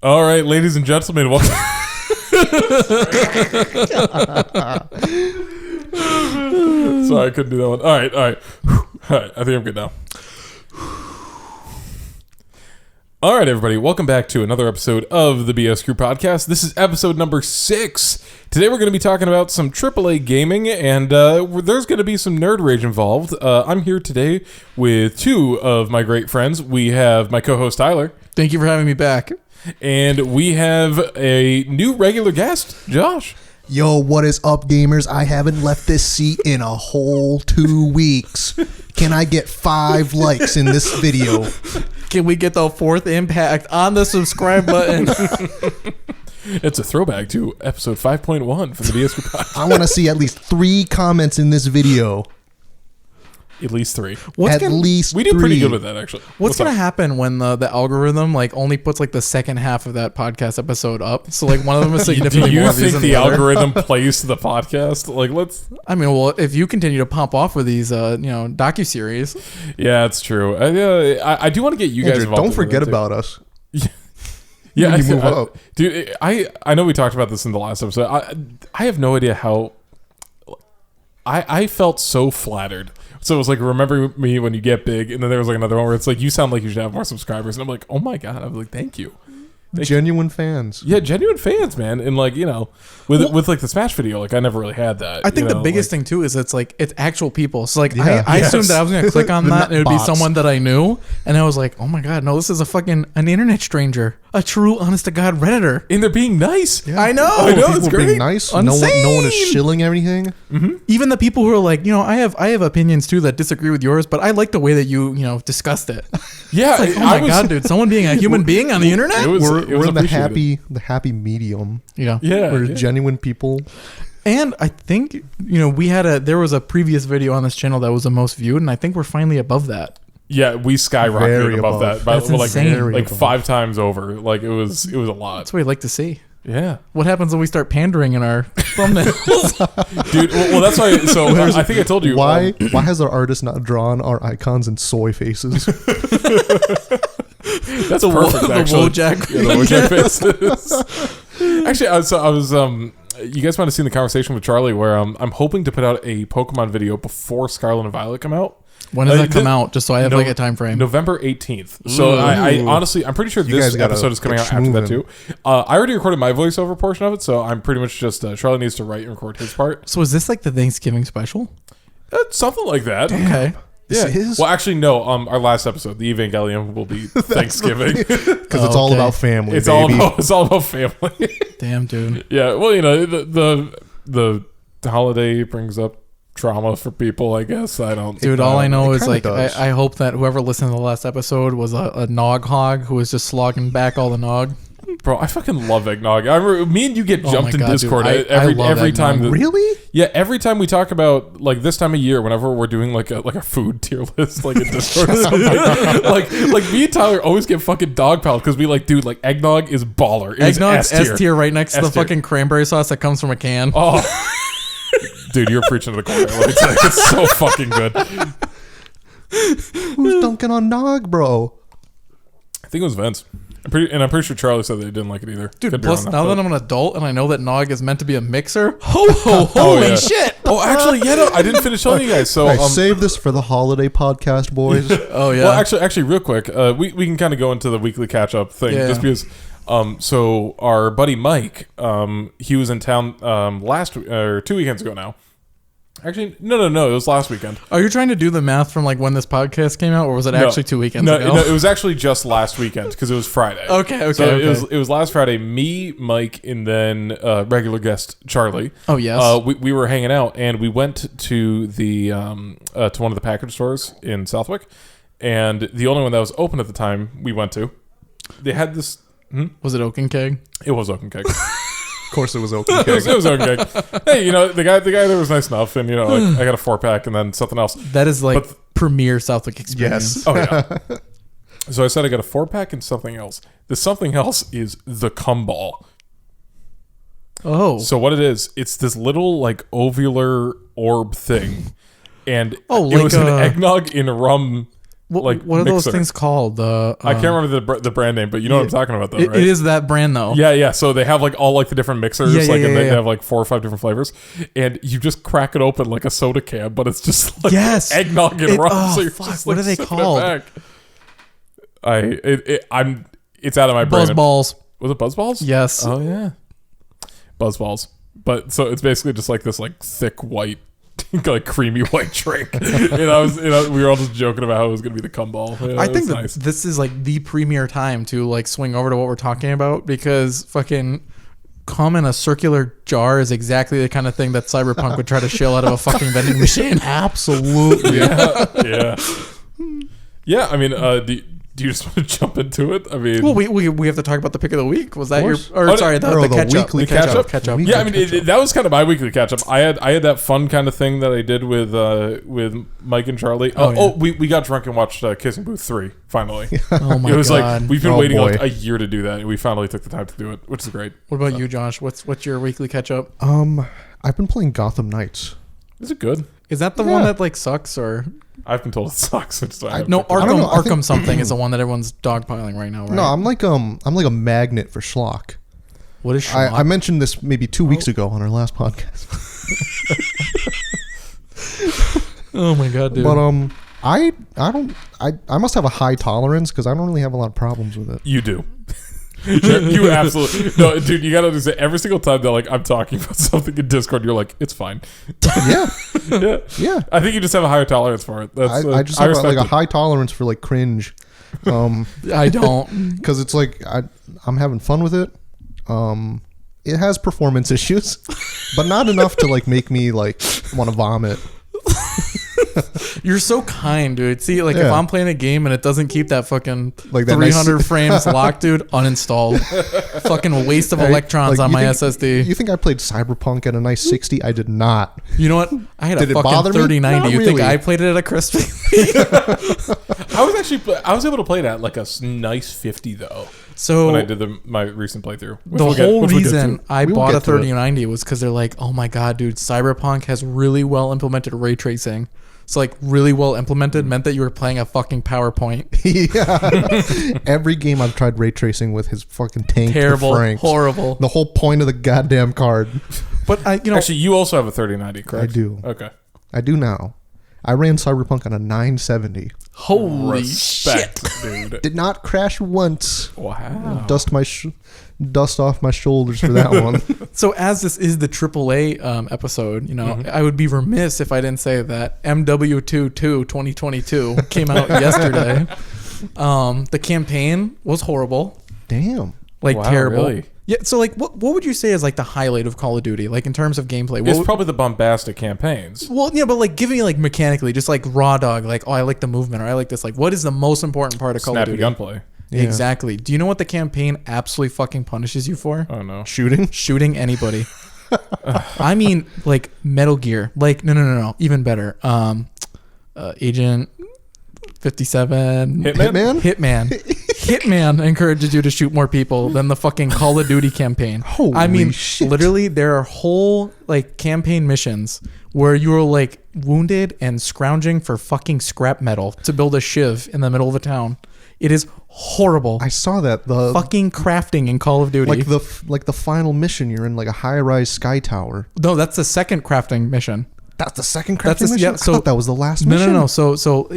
All right, ladies and gentlemen, welcome. Sorry, I couldn't do that one. All right. All right, I think I'm good now. All right, everybody, welcome back to another episode of the BS Crew Podcast. This is episode number 6. Today we're going to be talking about some AAA gaming, and there's going to be some nerd rage involved. I'm here today with two of my great friends. We have my co-host, Tyler. Thank you for having me back. And we have a new regular guest, Josh. Yo, what is up, gamers? I haven't left this seat in a whole 2 weeks. Can I get 5 likes in this video? Can we get the 4th impact on the subscribe button? It's a throwback to episode 5.1 from the BS Crew Podcast. I want to see at least 3 comments in this video. At least 3. We do pretty good with that, actually. What's going to happen when the algorithm only puts the second half of that podcast episode up? So one of them is significantly more views than the other. Do you think the algorithm plays to the podcast? I mean, well, if you continue to pump off with these, docuseries. Yeah, it's true. I do want to get you guys Andrew, involved. Don't forget about us. Yeah, you move up. Dude, I know we talked about this in the last episode. I have no idea how. I felt so flattered. So it was remember me when you get big, and then there was another one where it's you sound like you should have more subscribers, and I'm like, oh my god, I'm like, thank you. Genuine fans. Yeah, genuine fans, man. And with the Smash video, I never really had that. I think the biggest thing too is it's actual people. So Yeah. I assumed that I was gonna click on that and it would be bots. someone that I knew, and I was like, oh my god, no, this is an internet stranger, a true honest to god Redditor, and they're being nice. Yeah. I know. People It's great. being nice. No one is shilling everything. Mm-hmm. Even the people who are I have opinions too that disagree with yours, but I like the way that you discussed it. Yeah, Oh my god, dude, someone being a human being on the internet. We're in the appreciated. happy medium. Yeah. We're genuine people. And I think there was a previous video on this channel that was the most viewed, and I think we're finally above that. Yeah, we skyrocketed Very above above. that. That's insane. 5 times over. It was a lot. That's what I'd like to see. Yeah. What happens when we start pandering in our thumbnails? Dude, well that's why. So I think I told you. Why has our artist not drawn our icons in soy faces? That's perfect. The Actually, Wojak. Yeah, the Wojak faces. Actually, I was. You guys might have seen the conversation with Charlie where I'm hoping to put out a Pokemon video before Scarlet and Violet come out. When does that come out? Just so I have a time frame. November 18th. So I honestly, I'm pretty sure this episode is coming out after that too. I already recorded my voiceover portion of it, so I'm pretty much just Charlie needs to write and record his part. So is this the Thanksgiving special? Something like that. Okay. Yeah. This is? Well, actually, no. Our last episode, the Evangelion, will be Thanksgiving Because it's all about family. It's baby. all about family. Damn, dude. Yeah. Well, the holiday brings up trauma for people, I guess. I don't. Dude, all I know is does. I hope that whoever listened to the last episode was a nog hog who was just slogging back all the nog. Bro, I fucking love eggnog. Me and you get jumped in God, Discord dude. every I love time. eggnog. Really? Yeah, every time we talk about this time of year, whenever we're doing a food tier list, in Discord or something, me and Tyler always get fucking dogpiled because we dude, eggnog is baller. It Eggnog's is S tier right next to the S-tier. fucking cranberry sauce that comes from a can. Oh, dude, you're preaching to the choir. Let me tell you, it's so fucking good. Who's dunking on Nog, bro? I think it was Vince. I'm pretty sure Charlie said they didn't like it either. Dude, Could be plus wrong now on that I'm an adult and I know that nog is meant to be a mixer, holy yeah. shit! Oh, actually, yeah, no, I didn't finish telling you guys. So, Hey, save this for the holiday podcast, boys. Oh yeah. well, actually, real quick, we can kind of go into the weekly catch up thing just because. So our buddy Mike, he was in town 2 weekends ago now. Actually, no, it was last weekend. Are you trying to do the math from when this podcast came out, or was it actually 2 weekends ago? No, it was actually just last weekend because it was Friday. Okay. So it was last Friday. Me, Mike, and then regular guest Charlie. Oh yes. We were hanging out and we went to the to one of the package stores in Southwick, and the only one that was open at the time we went to, they had this. Was it Oak and Keg? It was Oak and Keg. Of course, it was okay. It was Oak and Keg. Hey, the guy there was nice enough, and I got a 4-pack and then something else. That is premier Southwick experience. Yes. Oh yeah. So I said I got a 4-pack and something else. The something else is the cum ball. Oh. So what it is, it's this little ovular orb thing, and Oh, it was an eggnog in rum What are those things called? I can't remember the brand name, but you know what I'm talking about, though, right? It is that brand, though. Yeah. So they have like all like the different mixers, and they have like 4 or 5 different flavors, and you just crack it open like a soda can, but it's just like eggnog and rum. So you're just, what like, are they called? It's out of my brain. Buzzballs. Was it Buzzballs? Yes. Oh yeah, Buzzballs. But so it's basically just like this like thick white, like creamy white drink. We were all just joking about how it was gonna be the cum ball. I think that this is like the premier time to like swing over to what we're talking about, because fucking cum in a circular jar is exactly the kind of thing that Cyberpunk would try to shill out of a fucking vending machine. Absolutely. Yeah. I mean, do you just want to jump into it? I mean, well, we have to talk about the pick of the week. Was that the catch weekly up? catch up. Yeah, I mean, that was kind of my weekly catch up. I had that fun kind of thing that I did with Mike and Charlie. We got drunk and watched Kissing Booth 3 finally. Oh my god! It was like we've been waiting boy. like a year to do that, and we finally took the time to do it, which is great. What about you, Josh? What's your weekly catch up? I've been playing Gotham Knights. Is it good? Is that the one that like sucks or? I've been told it sucks. Arkham something is the one that everyone's dogpiling right now, right? No, I'm like a magnet for schlock. What is schlock? I mentioned this maybe 2 weeks ago on our last podcast. Oh my god, dude. But I must have a high tolerance because I don't really have a lot of problems with it. You do. You absolutely no, dude. You gotta understand. Every single time that like I'm talking about something in Discord, you're like, it's fine. Yeah. I think you just have a higher tolerance for it. I just have a high tolerance for like cringe. I don't, because it's like I'm having fun with it. It has performance issues, but not enough to like make me like want to vomit. You're so kind, dude. See, like if I'm playing a game and it doesn't keep that fucking like that 300 frames locked, dude, uninstall. Fucking waste of electrons on my SSD. You think I played Cyberpunk at a nice 60? I did not. You know what? I had a fucking 3090. You think I played it at a crispy? I was able to play it at like a nice 50 though. So when I did my recent playthrough, the whole reason I bought a 3090 was because they're like, oh my god, dude, Cyberpunk has really well implemented ray tracing. So like really well implemented meant that you were playing a fucking PowerPoint. Yeah. Every game I've tried ray tracing with has fucking tanked. Terrible, franks. horrible. The whole point of the goddamn card. But actually, you also have a 3090, correct? I do. Okay. I do now. I ran Cyberpunk on a 970. Holy Respect, shit, dude! Did not crash once. Wow. Dust off my shoulders for that one. So as this is the AAA episode, I would be remiss if I didn't say that MW22 2022 came out yesterday. The campaign was horrible. Damn. Like terrible. Really? Yeah, so like what would you say is like the highlight of Call of Duty, like in terms of gameplay? It's probably the bombastic campaigns. Well, yeah, but like give me like mechanically, just like raw dog, like, oh, I like the movement or I like this. Like what is the most important part of Call of Duty? Snappy gunplay. Yeah. Exactly. Do you know what the campaign absolutely fucking punishes you for? Oh no. Shooting anybody. I mean like Metal Gear. Like no. Even better. Agent 57 Hitman encourages you to shoot more people than the fucking Call of Duty campaign. Holy shit. Literally there are whole like campaign missions where you're like wounded and scrounging for fucking scrap metal to build a shiv in the middle of a town. It is horrible. I saw that. The fucking crafting in Call of Duty. Like the final mission, you're in like a high-rise sky tower. No, that's the second crafting mission. That's the second crafting mission? Yeah, so, I thought that was the last mission. No. So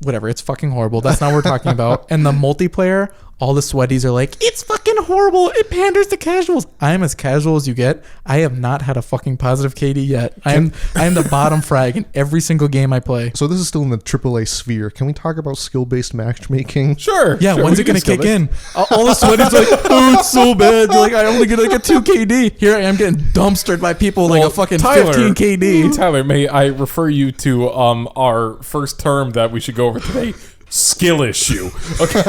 whatever. It's fucking horrible. That's not what we're talking about. And the multiplayer, all the sweaties are like, it's fucking horrible. It panders to casuals. I am as casual as you get. I have not had a fucking positive KD yet. I am the bottom frag in every single game I play. So this is still in the AAA sphere. Can we talk about skill-based matchmaking? Sure. Yeah, when's it going to kick in? All the sweaties are like, oh, it's so bad. They're like, I only get like a 2 KD. Here I am getting dumpstered by people like a fucking 15 KD. Tyler, may I refer you to our first term that we should go over today? Skill issue. Okay.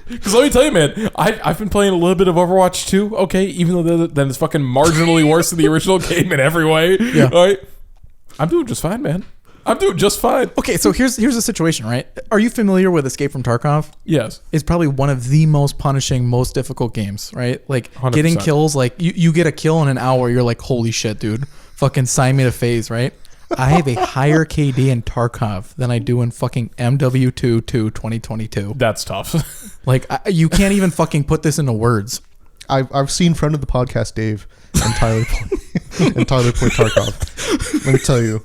Because let me tell you, man, I've been playing a little bit of Overwatch 2, okay, even though then it's fucking marginally worse than the original game in every way. Yeah. All right? I'm doing just fine, man. I'm doing just fine. Okay, so here's the situation, right? Are you familiar with Escape from Tarkov? Yes. It's probably one of the most punishing, most difficult games, right? Like 100%. Getting kills, like you get a kill in an hour, you're like, holy shit, dude. Fucking sign me to phase, right? I have a higher KD in Tarkov than I do in fucking MW2 2022. That's tough. Like, you can't even fucking put this into words. I've seen friend of the podcast Dave and Tyler play Tarkov. Let me tell you,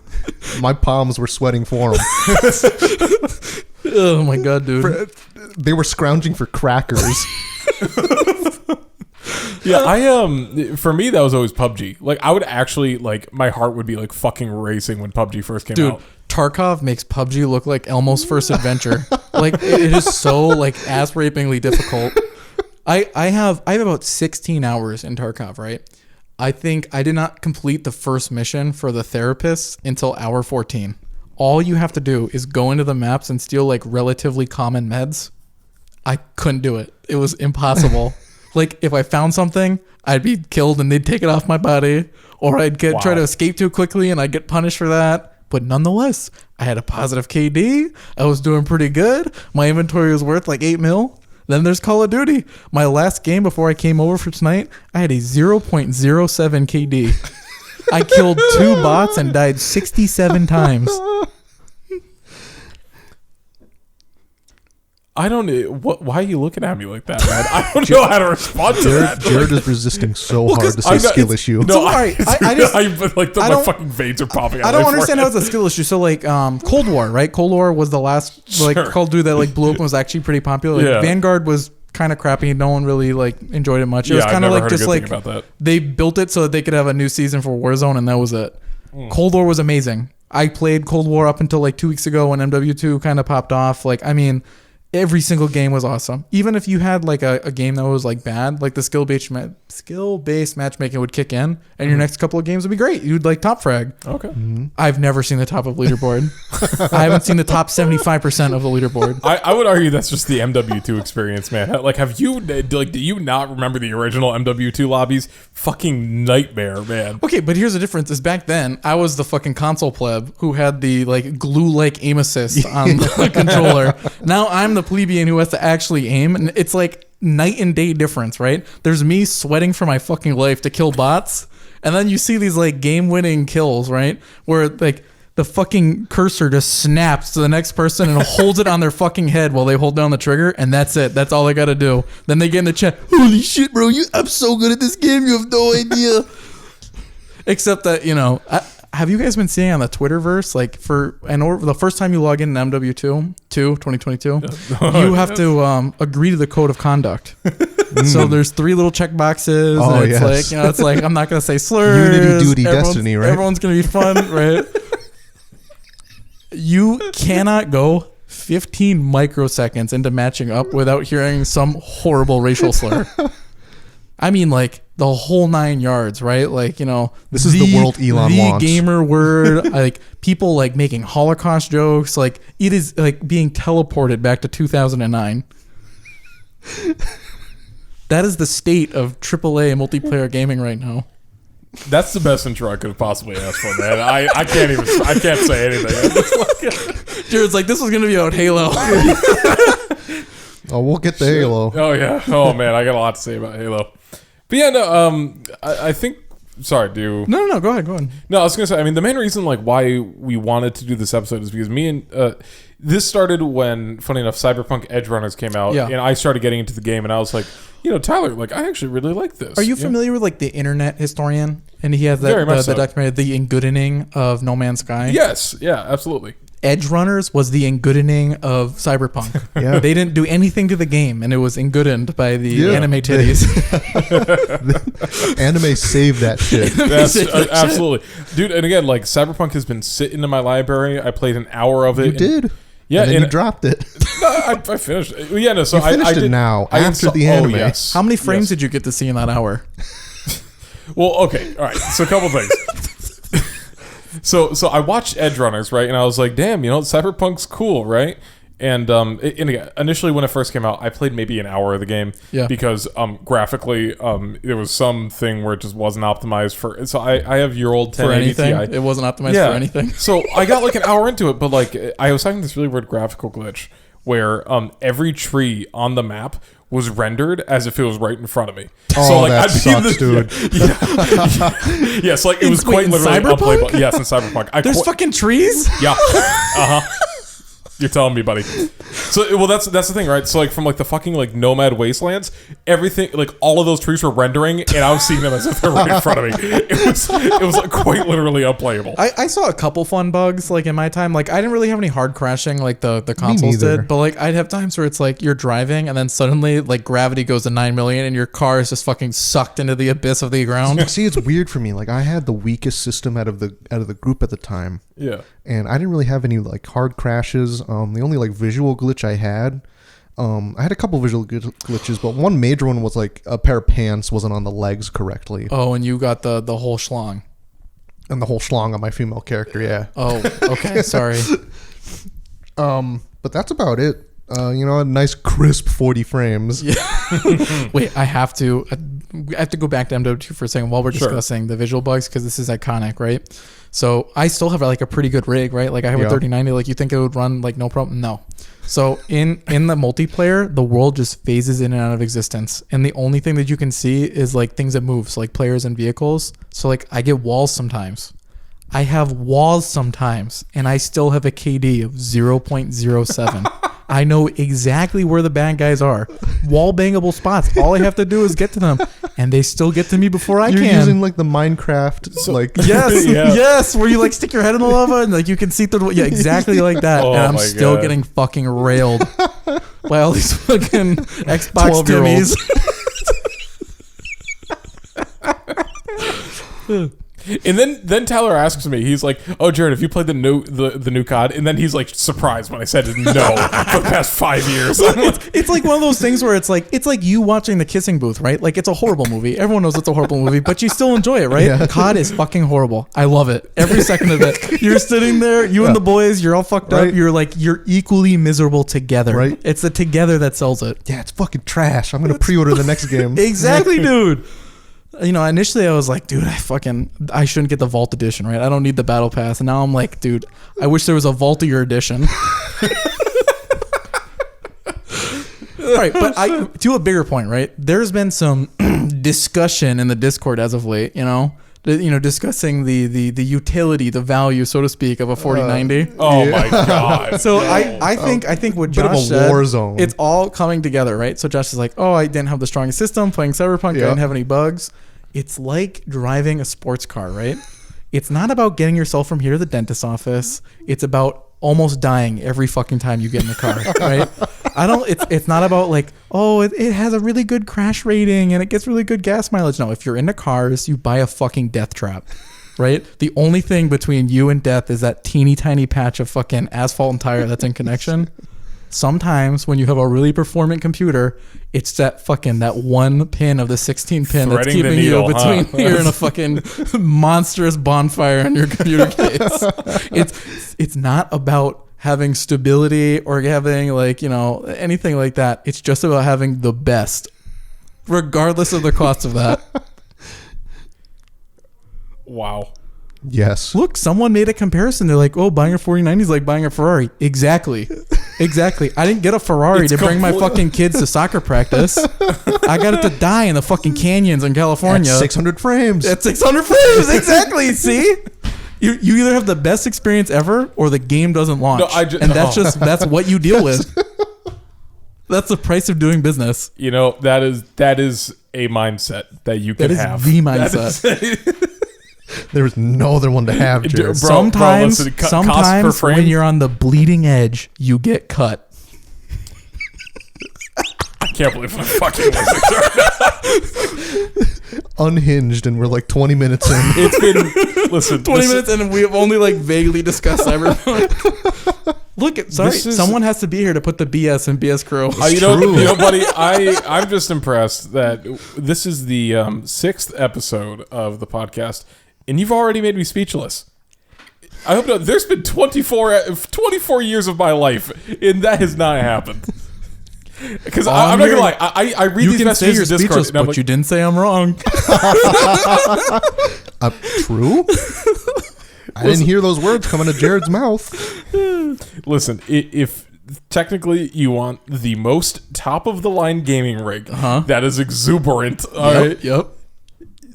my palms were sweating for him. Oh my god, dude. They were scrounging for crackers. Yeah, for me that was always PUBG. Like I would actually my heart would be like fucking racing when PUBG first came out. Tarkov makes PUBG look like Elmo's first adventure. Like it is so like ass-rapingly difficult. I have about 16 hours in Tarkov, right? I think I did not complete the first mission for the therapist until hour 14. All you have to do is go into the maps and steal like relatively common meds. I couldn't do it. It was impossible. Like if I found something, I'd be killed and they'd take it off my body, or I'd try to escape too quickly and I'd get punished for that. But nonetheless, I had a positive KD. I was doing pretty good. My inventory was worth like 8 mil. Then there's Call of Duty. My last game before I came over for tonight, I had a 0.07 KD. I killed 2 bots and died 67 times. I don't know. Why are you looking at me like that, man? I don't know how to respond to that. Jared is resisting so hard to say skill issue. No, my fucking veins are popping out. I don't understand how it's a skill issue. So like Cold War, right? Cold War was the last Call of Duty that like blew up and was actually pretty popular. Like, Vanguard was kind of crappy. No one really like enjoyed it much. It was kind of like just like they built it so that they could have a new season for Warzone, and that was it. Cold War was amazing. I played Cold War up until like 2 weeks ago when MW2 kind of popped off. Like, I mean, every single game was awesome. Even if you had like a game that was like bad, like the skill-based matchmaking would kick in, and your next couple of games would be great. You'd like top frag. Okay. I've never seen the top of leaderboard. I haven't seen the top 75% of the leaderboard. I would argue that's just the MW2 experience, man. Like, do you not remember the original MW2 lobbies? Fucking nightmare, man. Okay, but here's the difference: is back then I was the fucking console pleb who had the like glue-like aim assist on the controller. Now I'm the plebeian who has to actually aim, and it's like night and day difference, right? There's me sweating for my fucking life to kill bots, and then you see these like game-winning kills, right? Where like the fucking cursor just snaps to the next person and holds it on their fucking head while they hold down the trigger, and that's it. That's all they gotta do. Then they get in the chat, holy shit, bro, I'm so good at this game, you have no idea. Except that, you know, have you guys been seeing on the Twitterverse, like the first time you log in MW2 2022, you have to agree to the code of conduct. So there's 3 little check boxes, and it's like, you know, it's like, I'm not going to say slurs. Unity, duty, destiny, right? Everyone's going to be fun, right? You cannot go 15 microseconds into matching up without hearing some horrible racial slur. I mean, like, the whole 9 yards, right? Like, you know, this is the world Elon wants. The gamer word, like people like making Holocaust jokes, like it is like being teleported back to 2009. That is the state of AAA multiplayer gaming right now. That's the best intro I could have possibly asked for, man. I can't say anything. Jared's like, this was gonna be about Halo. Oh, we'll get the Halo. Oh yeah. Oh man, I got a lot to say about Halo. But yeah, no. I think. Sorry, No, go ahead. No, I was gonna say. I mean, the main reason like why we wanted to do this episode is because me and this started when, funny enough, Cyberpunk Edge Runners came out, and I started getting into the game, and I was like, you know, Tyler, like I actually really like this. Are you familiar with like the Internet Historian? And he has the documentary, The Engoodening of No Man's Sky. Yes, yeah, absolutely. Edge Runners was the engoodening of Cyberpunk. Yeah. They didn't do anything to the game, and it was engoodened by the anime titties. Anime saved that shit. That's absolutely. Dude, and again, like, Cyberpunk has been sitting in my library. I played an hour of it. You did? Yeah. And then you dropped it. No, I finished it. Yeah, no, so you finished it now, after the anime. Oh, yes. How many frames did you get to see in that hour? Well, okay, all right. So a couple things. So I watched Edge Runners, right? And I was like, damn, you know, Cyberpunk's cool, right? And again, initially when it first came out, I played maybe an hour of the game because graphically there was something where it just wasn't optimized for. So I have your old 1080 Ti. It wasn't optimized for anything. So I got like an hour into it, but like I was having this really weird graphical glitch where every tree on the map was rendered as if it was right in front of me. Oh, that sucks, dude. Yes, like it was quite in literally Cyberpunk? unplayable. Yes, in Cyberpunk. There's fucking trees? Yeah. You're telling me, buddy. So, well, that's the thing, right? So, like, from like the fucking like nomad wastelands, everything, like all of those trees were rendering, and I was seeing them as if they were right in front of me. It was like, quite literally unplayable. I saw a couple fun bugs like in my time. Like I didn't really have any hard crashing like the consoles neither. did, but like I'd have times where it's like you're driving and then suddenly like gravity goes to 9 million and your car is just fucking sucked into the abyss of the ground. See, it's weird for me. Like I had the weakest system out of the group at the time. Yeah. And I didn't really have any like hard crashes. The only like visual glitch I had a couple visual glitches, but one major one was like a pair of pants wasn't on the legs correctly. Oh, and you got the whole schlong. And the whole schlong on my female character, yeah. Oh, okay, sorry. But that's about it. A nice crisp 40 frames. Yeah. Wait, I have to go back to MW2 for a second while we're discussing the visual bugs because this is iconic, right? So I still have like a pretty good rig, right? Like I have a 3090. Like you think it would run like no problem? No. So in the multiplayer, the world just phases in and out of existence, and the only thing that you can see is like things that move, so like players and vehicles. So like I get walls sometimes. I have walls sometimes, and I still have a KD of 0.07. I know exactly where the bad guys are. Wall bangable spots. All I have to do is get to them, and they still get to me before I can. You're using like the Minecraft, like yes, Yeah. yes, where you like stick your head in the lava and like you can see through the yeah, exactly like that. Oh and I'm my still God. getting fucking railed by all these fucking Xbox 12-year-olds. Timmies. And then Tyler asks me, he's like, "Oh, Jared, have you played the new COD?" And then he's like surprised when I said no for the past 5 years. It's like one of those things where it's like you watching The Kissing Booth, right? Like it's a horrible movie. Everyone knows it's a horrible movie, but you still enjoy it, right? Yeah. COD is fucking horrible. I love it. Every second of it. You're sitting there, you and the boys, you're all fucked up. Right. You're equally miserable together. Right. It's the together that sells it. yeah, it's fucking trash. I'm gonna pre-order the next game. Exactly, dude. Initially I was like, dude, I shouldn't get the Vault Edition, right? I don't need the Battle Pass. And now I'm like, dude, I wish there was a Vaultier Edition. All right, but to a bigger point, right? There's been some discussion in the Discord as of late, discussing the utility, the value, so to speak, of a 4090. Oh my God. So I think what Bit of Josh a said, war zone. it's all coming together, right? So Josh is like, oh, I didn't have the strongest system playing Cyberpunk. I didn't have any bugs. It's like driving a sports car, right? It's not about getting yourself from here to the dentist's office. It's about almost dying every fucking time you get in the car, right? It's not about like, oh, it has a really good crash rating and it gets really good gas mileage. No, if you're into cars, you buy a fucking death trap, right? The only thing between you and death is that teeny tiny patch of fucking asphalt and tire that's in connection. Sometimes when you have a really performant computer, it's that one pin of the 16 pin that's Threading the keeping needle, you between huh? here and a fucking monstrous bonfire in your computer case. It's not about having stability or having anything like that. It's just about having the best, regardless of the cost of that. Wow. Yes. Look, someone made a comparison. They're like, oh, buying a 4090 is like buying a Ferrari. Exactly. I didn't get a Ferrari to bring my fucking kids to soccer practice. I got it to die in the fucking canyons in California. At 600 frames. At 600 frames. Exactly. See? You either have the best experience ever or the game doesn't launch. No, that's what you deal with. That's the price of doing business. That is a mindset that you can have. That is the mindset. There's no other one to have, Jared. Sometimes cost per frame? when you're on the bleeding edge, you get cut. I can't believe I'm fucking listening. Unhinged, and we're like 20 minutes in. It's been 20 minutes and we have only like vaguely discussed Cyberpunk. Look, someone has to be here to put the BS in BS Crew. Buddy, I'm just impressed that this is the 6th episode of the podcast, and you've already made me speechless. I hope not. There's been 24 years of my life, and that has not happened. Because I'm not gonna lie, I read these messages in Discord, and I'm but like, you didn't say I'm wrong. True? I didn't hear those words coming to Jared's mouth. listen, if technically you want the most top of the line gaming rig Uh-huh. that is exuberant, all right, Yep.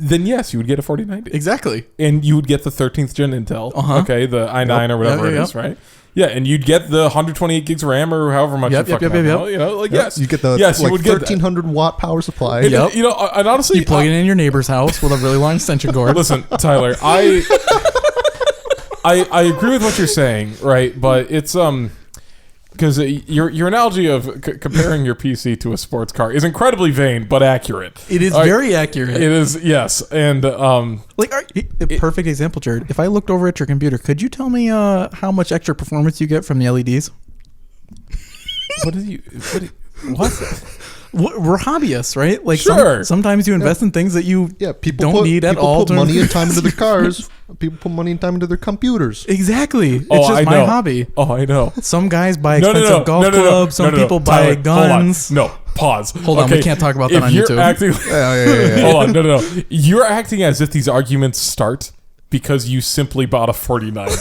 then yes, you would get a 4090. Exactly. And you would get the 13th gen Intel, Uh-huh. okay, the i9 or whatever Yep, it yep, is, right? Yeah, and you'd get the 128 gigs RAM or however much Yep, you yep, fucking yep, have yep. now, you know, like Yep. yes. You get the yes, you like would get that. 1300 watt power supply. And, Yep. you know, and honestly, You plug it in your neighbor's house with a really long extension cord. listen, Tyler, I agree with what you're saying, right? But it's because your analogy of comparing your PC to a sports car is incredibly vain but accurate. It is All right? very accurate. It is, yes, and Like, a perfect example, Jared. If I looked over at your computer, could you tell me how much extra performance you get from the LEDs? what? We're hobbyists, right? Like, Sure. sometimes you invest in things that you don't need at all. Put money and time into their cars. People put money and time into their computers. Exactly. It's Oh, just I my know. hobby. Oh, I know. Some guys buy expensive golf clubs. Some people buy Tyler, guns. Hold on. No, pause. Hold on, we can't talk about that If on you're YouTube. Acting, Yeah. hold on, no. You're acting as if these arguments start because you simply bought a 4090.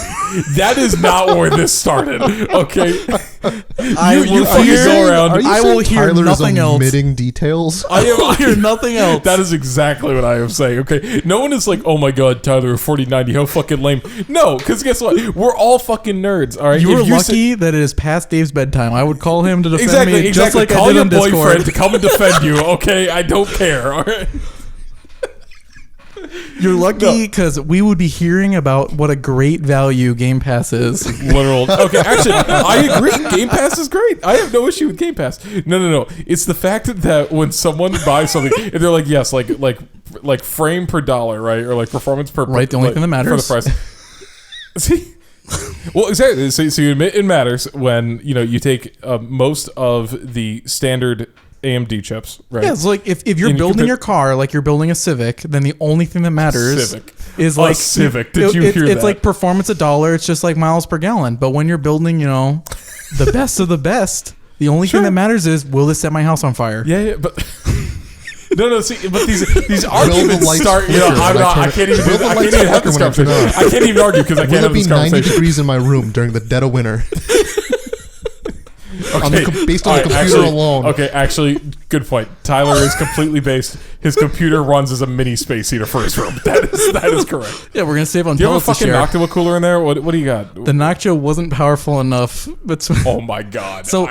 That is not where this started. Okay, you fucking go around. Are you I saying will hear Tyler nothing is else. omitting details? I will hear nothing else. That is exactly what I am saying. Okay, no one is like, "Oh my god, Tyler, a 4090, how fucking lame." No, because guess what? We're all fucking nerds. All right, You were If lucky that it is past Dave's bedtime. I would call him to defend me, just like Call I did your on Discord. boyfriend to come and defend you. Okay, I don't care. All right. You're lucky because we would be hearing about what a great value Game Pass is. Literal. Okay, actually, I agree. Game Pass is great. I have no issue with Game Pass. No. It's the fact that when someone buys something, and they're like, yes, like frame per dollar, right, or like performance per Right, the only thing that matters. for the price. See. Well, exactly. So you admit it matters when you take most of the standard AMD chips, right? Yeah, it's like if you're And you building compare- your car like you're building a Civic, then the only thing that matters Civic. is A like Civic. Did you hear It's that? like performance $1. It's just like miles per gallon. But when you're building, the best of the best, the only thing that matters is will this set my house on fire? Yeah, but. No. See, but these arguments lights start. flicker when I turn it- will the I can't lights even have flicker this when I turn it conversation. on? I can't even argue because I can't Will it have be this 90 conversation. degrees in my room during the dead of winter? Based on All the computer alone. Okay, actually, good point. Tyler is completely based. His computer runs as a mini space heater for his room. That is correct. Yeah, we're gonna save on Do you have a pellets this fucking year. Noctua cooler in there? What do you got? The Noctua wasn't powerful enough, but Oh my god. So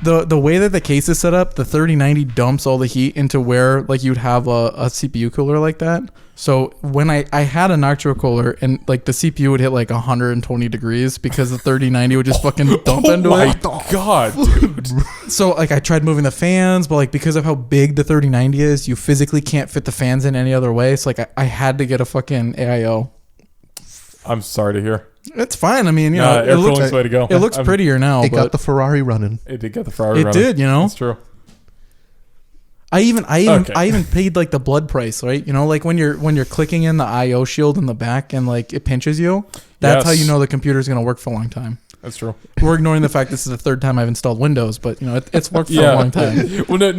the way that the case is set up, the 3090 dumps all the heat into where like you'd have a CPU cooler like that. So when I had a Noctua cooler and like the CPU would hit like 120 degrees because the 3090 would just fucking dump into my it. god, dude. So like I tried moving the fans, but like because of how big the 3090 is, you physically can't fit the fans in any other way. So like I had to get a fucking AIO. I'm sorry to hear. It's fine. I mean, Air it looks cooling's the way to go. it looks prettier now. It got But the Ferrari running. It did get the Ferrari it running. did, That's true. I even Okay. I even paid like the blood price, right? Like when you're clicking in the IO shield in the back and like it pinches you. That's how Yes. you know the computer's gonna work for a long time. That's true. We're ignoring the fact this is the third time I've installed Windows, but it's worked for a long time. Well, no.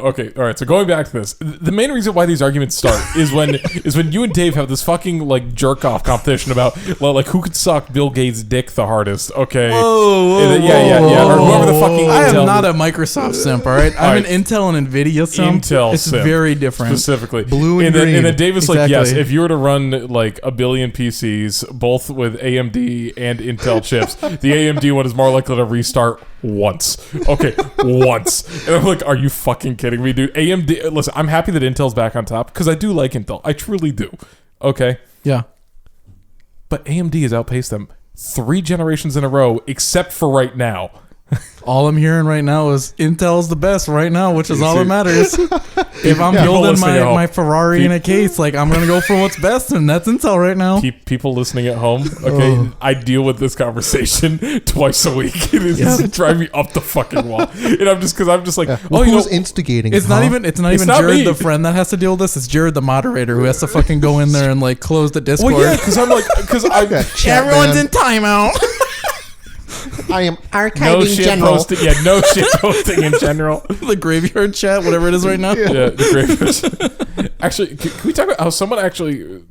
Okay, all right. So going back to this, the main reason why these arguments start is when you and Dave have this fucking like jerk off competition about like who could suck Bill Gates' dick the hardest. Okay. Yeah. Or whoever the fucking I am Intel not a Microsoft simp, all right? I'm an Alright. Intel and Nvidia simp. Intel It's simp, very different. specifically Blue and then, green. and then Dave is like, yes, Exactly. if you were to run like a billion PCs, both with AMD and Intel chips, the AMD one is more likely to restart once. Okay, once. And I'm like, are you fucking kidding me, dude? AMD. Listen, I'm happy that Intel's back on top because I do like Intel. I truly do. Okay, Yeah. but AMD has outpaced them 3 generations in a row, except for right now. All I'm hearing right now is Intel's the best right now, which is all that matters. If I'm People building listening at home. my Ferrari in a case, like I'm gonna go for what's best, and that's Intel right now. People listening at home, okay, I deal with this conversation twice a week. It is driving me up the fucking wall, and I'm just like, Well, who's instigating? It's huh? not even not Jared me. the friend that has to deal with this. It's Jared the moderator who has to fucking go in there and like close the Discord. well, yeah, because I'm Yeah, chat Everyone's man. in timeout. I am archiving no shit general. posting. Yeah, no shit posting in general. The graveyard chat, whatever it is right now. Yeah, the great. Actually, can we talk about how someone actually,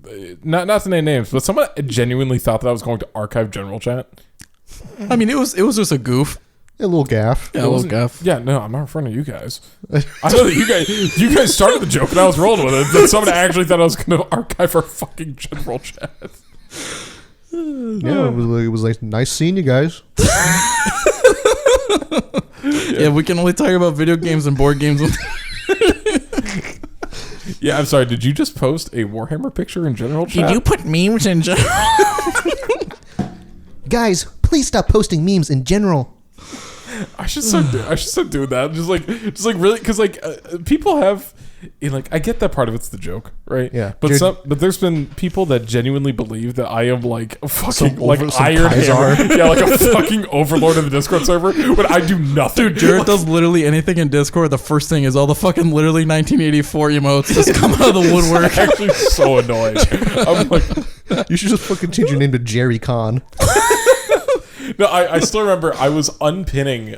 not to name names, but someone genuinely thought that I was going to archive general chat? I mean, it was just a goof. A little gaff. Yeah, a little gaff. Yeah, no, I'm not in front of you guys. I know that you guys started the joke and I was rolling with it. Then someone actually thought I was going to archive our fucking general chat. Yeah, it was like nice seeing you guys. Yeah, we can only talk about video games and board games. Yeah, I'm sorry. Did you just post a Warhammer picture in general chat? Did you put memes in general? Guys, please stop posting memes in general. I should start doing that. Just like really, because people have, I get that part of it's the joke, right? Yeah. But there's been people that genuinely believe that I am like a fucking Iron Kaiser. Hammer, yeah, like a fucking overlord of the Discord server, when I do nothing. Dude, Jared does literally anything in Discord. The first thing is all the fucking literally 1984 emotes just come out of the woodwork. It's actually so annoying. I'm like, You should just fucking change your name to Jerry Con. no, I still remember I was unpinning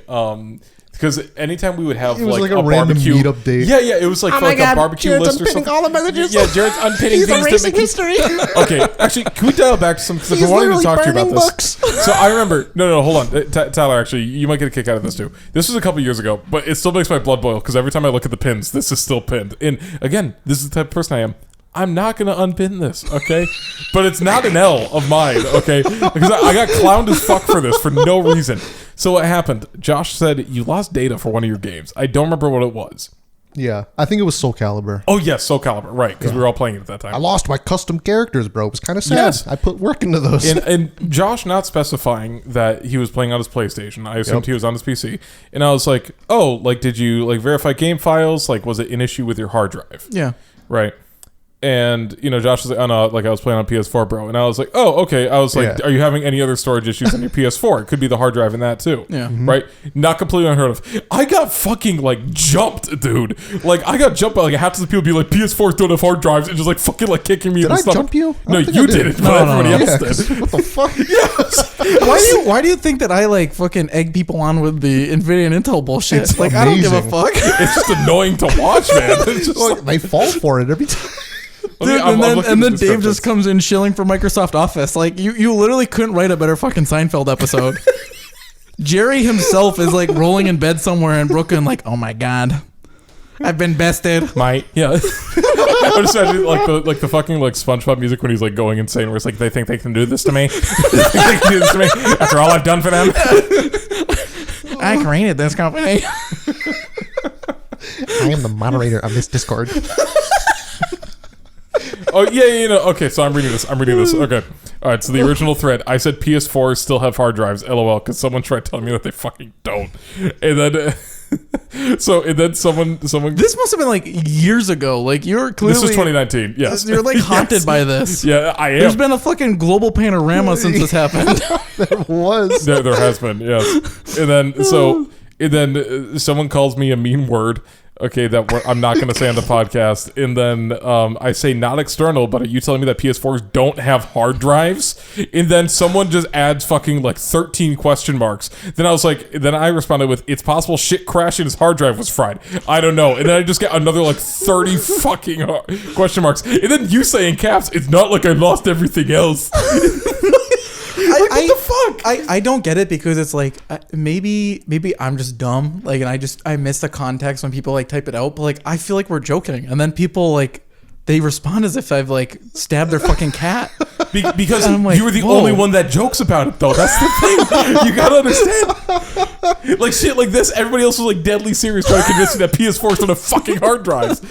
because anytime we would have It was like a barbecue random meetup date. Yeah, it was like for like a barbecue Jared's list or unpinning something. all the messages. Yeah, Jared's unpinning things that make history. Okay, actually, can we dial back to some? Because I've been wanting to talk to you about this. So I remember. No, hold on, Tyler. Actually, you might get a kick out of this too. This was a couple years ago, but it still makes my blood boil because every time I look at the pins, this is still pinned. And again, this is the type of person I am. I'm not going to unpin this, okay? But it's not an L of mine, okay? Because I got clowned as fuck for this for no reason. So what happened? Josh said you lost data for one of your games. I don't remember what it was. Yeah, I think it was Soul Calibur. Oh, yes, Soul Calibur, right, because we were all playing it at that time. I lost my custom characters, bro. It was kind of sad. Yes. I put work into those. And Josh not specifying that he was playing on his PlayStation. I assumed he was on his PC. And I was like, oh, like, did you, like, verify game files? Like, was it an issue with your hard drive? Yeah. Right. And, Josh was like, oh, no, like, I was playing on PS4, bro. And I was like, oh, okay. I was like, are you having any other storage issues on your PS4? It could be the hard drive in that, too. Yeah. Right? Not completely unheard of. I got fucking, like, jumped, dude. Like, I got jumped by, like, half of the people be like, PS4s don't have hard drives, and just, like, fucking, like, kicking me in the stomach. Did I jump you? No, you didn't, but everybody else did. What the fuck? Yes. Why do you think that I like fucking egg people on with the Nvidia and Intel bullshit? It's like I don't give a amazing. fuck. It's just annoying to watch, man. It's just Like, they fall for it every time. Dude, I'm and looking then at Dave just descriptors. comes in shilling for Microsoft Office. Like you literally couldn't write a better fucking Seinfeld episode. Jerry himself is like rolling in bed somewhere in Brooklyn, like, oh my god, I've been bested. yeah. I'm just imagining like the fucking like SpongeBob music when he's like going insane, where it's like they think they can do this to me. They think they can do this to me after all I've done for them. I created this company. I am the moderator of this Discord. Oh yeah. Okay, so I'm reading this. Okay. All right. So the original thread, I said PS4s still have hard drives. LOL. Because someone tried telling me that they fucking don't. And then, someone. This must have been like years ago. Like you're clearly. This was 2019. Yes. You're like haunted Yes. by this. Yeah, I am. There's been a fucking global panorama since this happened. There was. There has been, yes. And then someone calls me a mean word. Okay, I'm not going to say on the podcast. And then I say not external, but are you telling me that PS4s don't have hard drives? And then someone just adds fucking like 13 question marks. Then I responded with, it's possible shit crashed and his hard drive was fried. I don't know. And then I just get another like 30 fucking question marks. And then you say in caps, it's not like I lost everything else. What the fuck? I don't get it because it's like maybe I'm just dumb, like, and I miss the context when people like type it out, but like I feel like we're joking, and then people like they respond as if I've like stabbed their fucking cat. Because like, you were the whoa. only one that jokes about it, though. That's the thing. You gotta understand. Like shit like this, everybody else was like deadly serious trying to convince me that PS4s don't have fucking hard drives.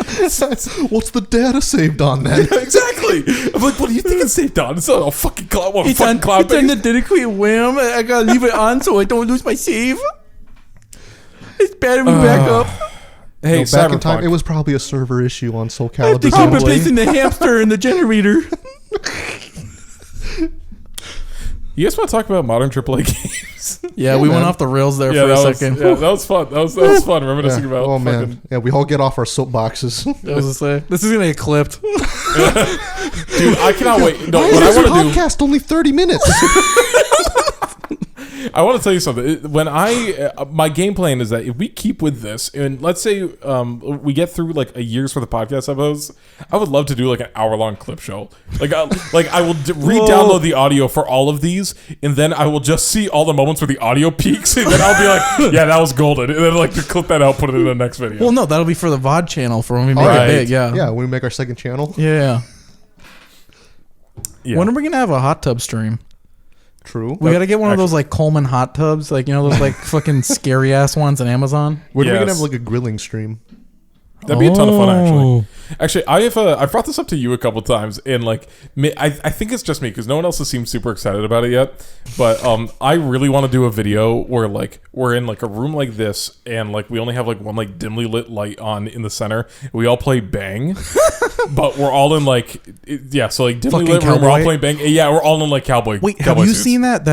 What's the data saved on then? Exactly. I'm like, what do you think it's saved on? It's not a fucking cloud. What, It's fucking on cloud the dedicated WAM. I gotta leave it on so I don't lose my save. It's battery backup. Hey, No, back in Cyberpunk. time, it was probably a server issue on Soul I have to Calibur. keep probably. replacing the hamster and the generator. You guys want to talk about modern AAA games? Yeah, we went man. off the rails there Yeah, for a that was, second. yeah, that was fun. That was fun. Reminiscing about. Oh man, fucking- yeah, we all get off our soapboxes. I was gonna say, this is gonna get clipped. dude, I cannot wait. No, Why what I is this want to do. podcast only 30 minutes? I want to tell you something. When my game plan is that if we keep with this, and let's say we get through like a year's worth of podcast episodes, I would love to do like an hour-long clip show. Like I will re-download the audio for all of these, and then I will just see all the moments where the audio peaks, and then I'll be like, yeah, that was golden. And then like clip that out, put it in the next video. Well, no, that'll be for the VOD channel for when we make Right. it big. Yeah. Yeah, when we make our second channel. Yeah. Yeah. When are we gonna have a hot tub stream? True. We gotta get one of those like Coleman hot tubs, like those like fucking scary ass ones on Amazon. When are we Yes. gonna have like a grilling stream? That'd be a ton of fun, actually. Oh. Actually, I've brought this up to you a couple times, and like, I think it's just me because no one else has seemed super excited about it yet. But I really want to do a video where like we're in like a room like this, and like we only have like one like dimly lit light on in the center. We all play Bang, but we're all in like so like dimly Fucking lit room. We're all cowboy? playing Bang. Yeah, we're all in like cowboy. Wait, have cowboy you suits. seen that?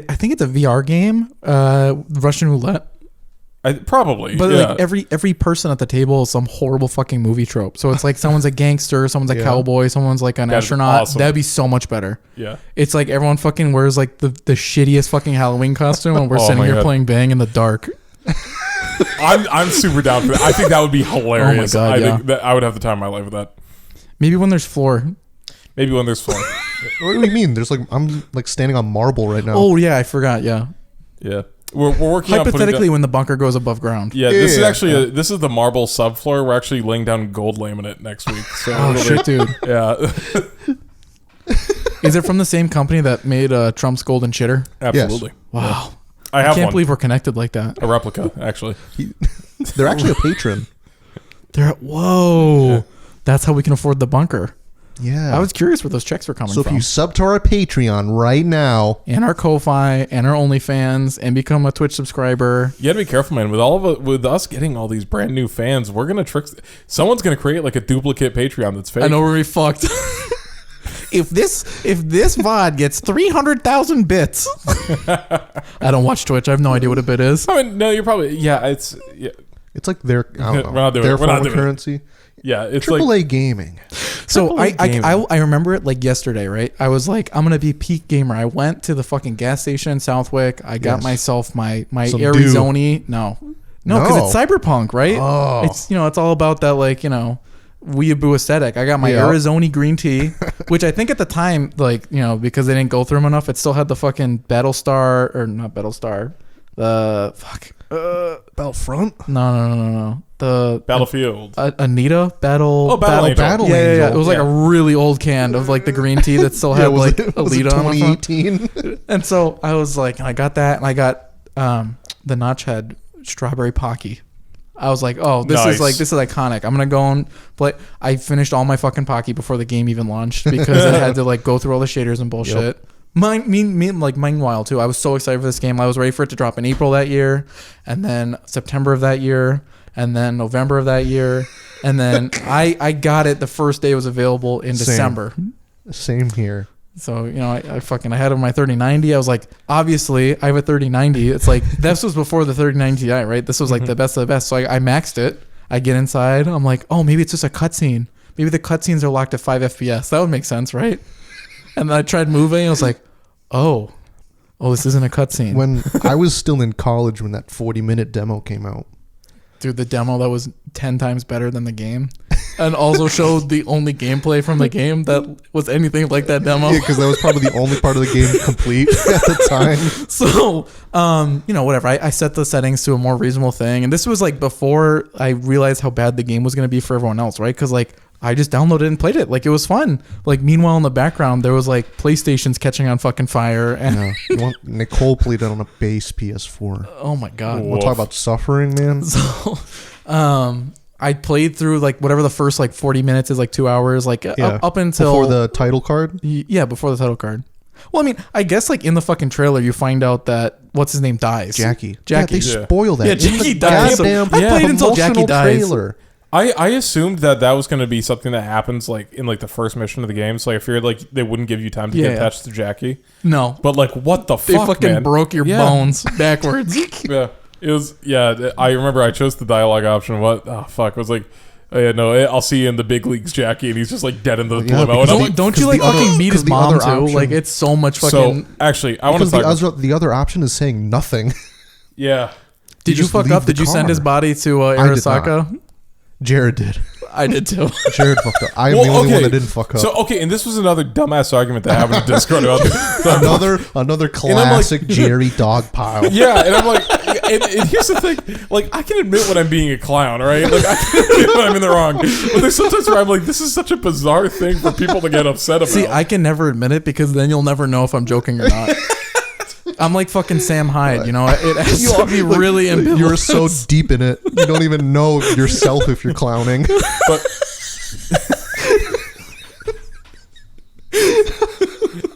I think it's a VR game, Russian roulette. Probably, But yeah. like every person at the table is some horrible fucking movie trope. So it's like someone's a gangster, someone's a Yeah. cowboy, someone's like an That'd be astronaut. awesome. That'd be so much better. Yeah. It's like everyone fucking wears like the shittiest fucking Halloween costume, and we're Oh sitting my here God. playing Bang in the dark. I'm super down for that. I think that would be hilarious. God, I yeah. think that I would have the time of my life with that. Maybe when there's floor. Maybe when there's fun. What do you mean? There's like I'm like standing on marble right now. Oh yeah, I forgot. Yeah. Yeah. We're working on putting Hypothetically, down, when the bunker goes above ground. yeah, this is Yeah, actually this is the marble subfloor. We're actually laying down gold laminate next week. So Oh it'll shit, dude. be- yeah, Is it from the same company that made Trump's Golden Shitter? absolutely. Wow. I I have can't one, believe we're connected like that. a replica actually. They're actually a patron. Whoa. Yeah. That's how we can afford the bunker. Yeah. I was curious where those checks were coming so if from. you sub to our Patreon right now, And our Ko-Fi and our OnlyFans and become a Twitch subscriber. You gotta be careful, man. With us getting all these brand new fans, we're gonna trick. Someone's gonna create like a duplicate Patreon that's fake. I know we're fucked. If this VOD gets 300,000 bits, I don't watch Twitch. I have no idea what a bit is. I mean, no, you're probably yeah. it's like their I don't know, We're not doing their it. We're not form of doing it. currency. Yeah, it's AAA like gaming. So AAA gaming. I remember it like yesterday, right? I was like, I'm gonna be peak gamer. I went to the fucking gas station in Southwick. I got Yes. myself my Some Arizona. No, because it's Cyberpunk, right? Oh. It's it's all about that weeaboo aesthetic. I got my Yeah. Arizona green tea, which I think at the time, because they didn't go through them enough, it still had the fucking Battlestar or not Battlestar, the fuck. Battlefront. No. The Battlefield. Anita Battle. Oh, Battle Angel. Battle Yeah. Angel. It was like Yeah. a really old can of like the green tea that still had was like it, was it Alita on the front. 2018? And so I was like, I got that, and I got the Notch Head Strawberry Pocky. I was like, oh, this Nice. is iconic. I'm gonna go and play. I finished all my fucking Pocky before the game even launched because I had to like go through all the shaders and bullshit. Meanwhile too, I was so excited for this game. I was ready for it to drop in April that year, and then September of that year, and then November of that year, and then I got it the first day it was available in Same. December. Same here. So, I had it on my 3090. I was like, obviously, I have a 3090. It's like, this was before the 3090 Ti, right? This was like the best of the best. So I maxed it. I get inside. I'm like, oh, maybe it's just a cutscene. Maybe the cutscenes are locked at 5 FPS. That would make sense, right? And then I tried moving. And I was like, oh, this isn't a cutscene. When I was still in college when that 40-minute demo came out. Dude, the demo that was 10 times better than the game. And also showed the only gameplay from the game that was anything like that demo. Yeah, because that was probably the only part of the game complete at the time. So, whatever. I set the settings to a more reasonable thing. And this was like before I realized how bad the game was going to be for everyone else, right? Because like I just downloaded and played it. Like it was fun. Like meanwhile in the background, there was like PlayStations catching on fucking fire. And Nicole played it on a base PS4. oh my God. We'll talk about suffering, man. So, I played through like whatever the first like 40 minutes is, like 2 hours, like up until before the title card. before the title card. Well, I mean, I guess like in the fucking trailer, you find out that what's his name dies. Jackie. Jackie. Yeah, they spoil that. Yeah, in Jackie the dies. Goddamn I played until Jackie promotional dies. Trailer. I assumed that was going to be something that happens like in like the first mission of the game. So I feared like they wouldn't give you time to get attached to Jackie. No. But like, what the They fuck, fucking man? broke your bones backwards. Yeah, it was. Yeah, I remember I chose the dialogue option. What? Oh fuck! It was like Oh yeah, no, I'll see you in the big leagues, Jackie, and he's just like dead in the Yeah, limo. And I'm like, Don't you like fucking meet his the mom other too? option- Like it's so much fucking. so actually, I want to Because talk. the other option is saying nothing. Yeah, Did you just fuck leave up? the Did you send car. his body to I did Arasaka? Jared did. I did too. Jared fucked up. I'm the only one that didn't fuck up. So okay, and this was another dumbass argument that happened in Discord about another classic Jerry dog pile. Yeah, and I'm like, and here's the thing, like I can admit when I'm being a clown, right? Like I can admit when I'm in the wrong, but there's sometimes where I'm like, this is such a bizarre thing for people to get upset about. See, I can never admit it because then you'll never know if I'm joking or not. I'm like fucking Sam Hyde, you know. It has to be really ambivalent. You're so deep in it, you don't even know yourself if you're clowning. But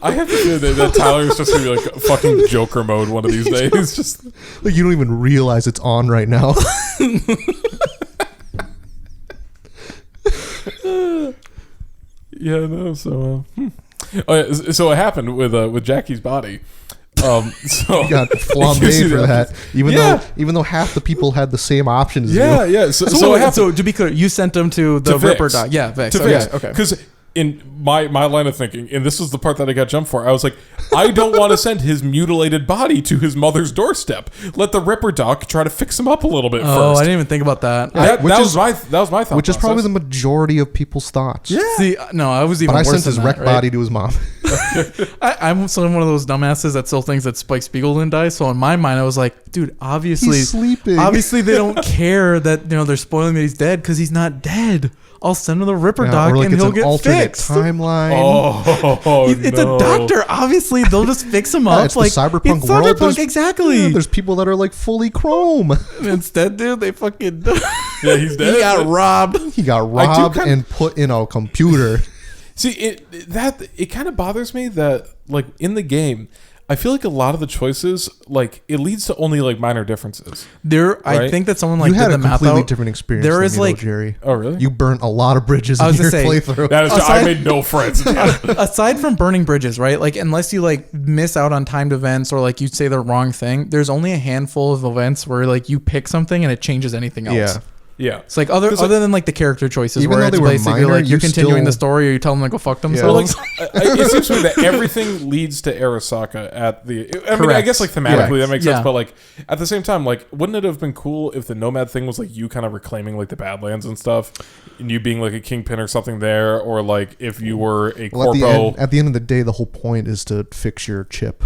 I have to feel that Tyler's just gonna be like fucking Joker mode one of these days. Just Like you don't even realize it's on right now. yeah, no. So, oh, yeah, so it happened with Jackie's body. So You got You flambé see for that. Yeah. Even though half the people had the same option as yeah, you. yeah. So, it happened. so to be clear, you sent them to the To Ripper Vix. doc. Yeah, Vex. To Okay, Vix. okay. Because in my line of thinking, and this was the part that I got jumped for, I was like, I don't want to send his mutilated body to his mother's doorstep. Let the Ripper doc try to fix him up a little bit Oh, first. I didn't even think about that. That Which was is- my thought. Which is probably process. the majority of people's thoughts. Yeah. See, no, I was even But I worse sent than his that, wreck right? body to his mom. I'm still one of those dumbasses that still thinks that Spike Spiegel didn't die. So in my mind, I was like, dude, obviously, He's sleeping. obviously they don't care that they're spoiling that he's dead because he's not dead. I'll send him the Ripper Yeah, doc or like and it's he'll an get alternate fixed. timeline. Oh, It's no. a doctor. Obviously, they'll just fix him up. it's the like cyberpunk it's world. Cyberpunk, There's- exactly. Yeah, there's people that are like fully chrome. Instead, dude, they fucking Yeah, he's dead. he got robbed. He got robbed kinda- and put in a computer. See, it kind of bothers me that like in the game, I feel like a lot of the choices like it leads to only like minor differences. I Right? think that someone like You had did a the math completely out. different experience. There than is, me, though, like- Jerry. Oh, really? You burnt a lot of bridges I in was your gonna say- playthrough. That is, I Aside- made no friends. Aside from burning bridges, right? Like unless you like miss out on timed events or like you say the wrong thing, there's only a handful of events where like you pick something and it changes anything else. Yeah. Yeah. It's like other 'Cause, other than like the character choices Even where though it's they were basically minor, like you're you continuing the still- story or you tell them to go fuck Yeah. Well, themselves. like, it seems to me that everything leads to Arasaka at the. I mean, I Correct. guess like thematically Correct. that makes Yeah. sense, but like at the same time, like wouldn't it have been cool if the Nomad thing was like you kind of reclaiming like the Badlands and stuff, and you being like a kingpin or something there, or like if you were a Well, corpo, at the end of the day, the whole point is to fix your chip.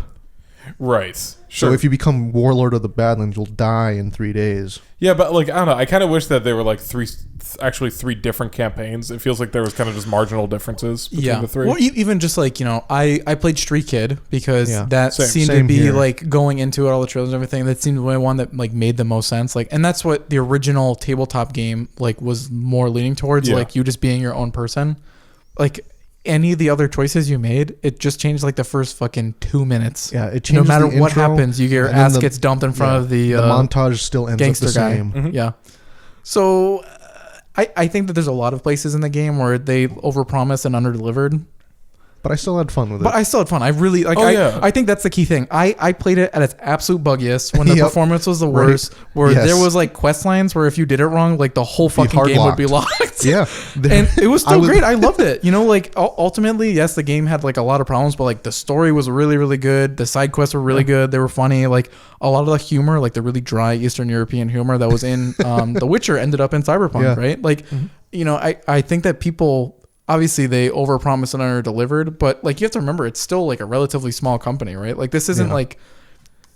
right? Sure. So if you become warlord of the Badlands, you'll die in 3 days. Yeah, but like I don't know. I kind of wish that there were like actually three different campaigns. It feels like there was kind of just marginal differences between the three. Well, even just like, I played Street Kid because Yeah. that Same. seemed to Same be here. like going into it, all the trailers and everything. That seemed the only one that like made the most sense. Like, and that's what the original tabletop game like was more leaning towards. Yeah. Like you just being your own person. Like any of the other choices you made, it just changed like the first fucking 2 minutes. Yeah, it No changes matter the what intro, happens, you get your and then ass the- gets dumped in front of the montage still ends up gangster the guy. same. Mhm. Yeah. So I think that there's a lot of places in the game where they overpromise and underdelivered. But I still had fun with it. But I still had fun. I really like. Oh, yeah. I think that's the key thing. I played it at its absolute buggiest when the Yep. performance was the Right. worst. Where Yes. there was like quest lines where if you did it wrong, like the whole fucking hard game would be locked. locked. yeah. And it was I still would- great. I loved it. You know, like ultimately, yes, the game had like a lot of problems, but like the story was really, really good. The side quests were really good. They were funny. Like a lot of the humor, like the really dry Eastern European humor that was in The Witcher, ended up in Cyberpunk, Yeah. right? Like, you know, I think that people obviously they overpromised and underdelivered, but like you have to remember, it's still like a relatively small company, right? Like this isn't Yeah. like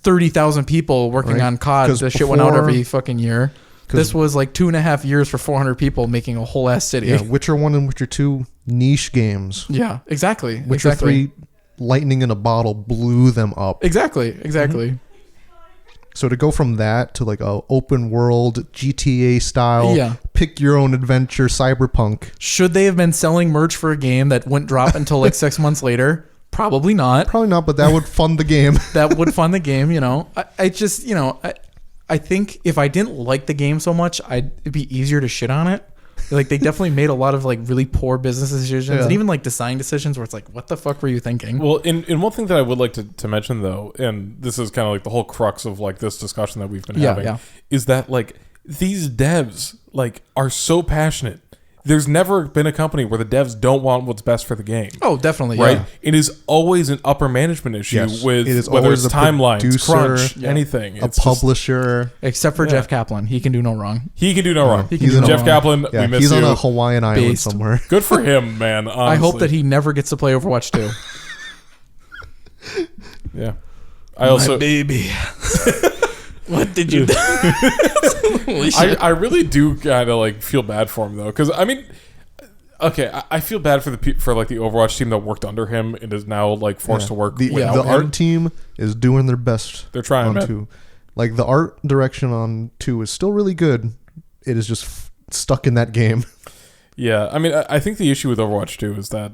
30,000 people working Right. on COD. 'Cause The shit went out before- every fucking year. This was like 2.5 years for 400 people making a whole ass city. Yeah, Witcher 1 and Witcher 2, niche games. Yeah, exactly. Witcher exactly. 3, lightning in a bottle blew them up. Exactly. So to go from that to like a open world GTA style, Yeah. pick your own adventure Cyberpunk. Should they have been selling merch for a game that wouldn't drop until like 6 months later? Probably not. Probably not, but that would fund the game. That would fund the game, you know. I just, you know, I think if I didn't like the game so much, it'd be easier to shit on it. Like they definitely made a lot of like really poor business decisions Yeah. and even like design decisions where it's like, what the fuck were you thinking? Well, in one thing that I would like to mention though, and this is kind of like the whole crux of like this discussion that we've been Yeah, having, yeah. is that like these devs like are so passionate there's never been a company where the devs don't want what's best for the game. Oh, definitely. Right? Yeah. It is always an upper management issue Yes. with It is whether always it's a timelines, producer, crunch, Yeah. anything. A It's just- publisher. Except for Yeah. Jeff Kaplan. He can do no wrong. he can do no wrong. He can do no Jeff wrong. Kaplan, Yeah, we miss he's you. on a Hawaiian island Based. somewhere. Good for him, man. Honestly. I hope that he never gets to play Overwatch 2. Yeah. I also baby. What did you do? Holy shit. I really do kind of like feel bad for him though, because I mean, okay, I feel bad for for like the Overwatch team that worked under him and is now like forced to work The, without the him. art team is doing their best. They're trying, on man. 2. Like the art direction on 2 is still really good. It is just stuck in that game. Yeah, I mean, I think the issue with Overwatch 2 is that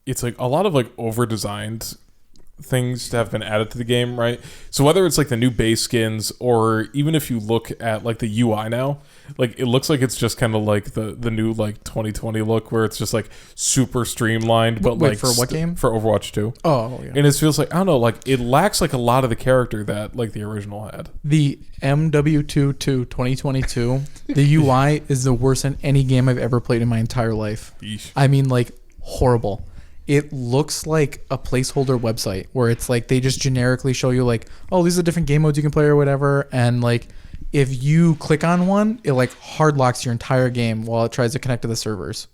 it's like a lot of like over-designed things have been added to the game, right? So whether it's like the new base skins or even if you look at like the UI now, like it looks like it's just kind of like the new like 2020 look where it's just like super streamlined, but Wait, like for what game? For Overwatch 2. Oh, yeah. And it feels like, I don't know, like it lacks like a lot of the character that like the original had. The MW2 2022, the UI is the worst in any game I've ever played in my entire life. Yeesh. I mean, like, horrible. It looks like a placeholder website where it's like they just generically show you like, oh, these are different game modes you can play or whatever. And like, if you click on one, it like hard locks your entire game while it tries to connect to the servers.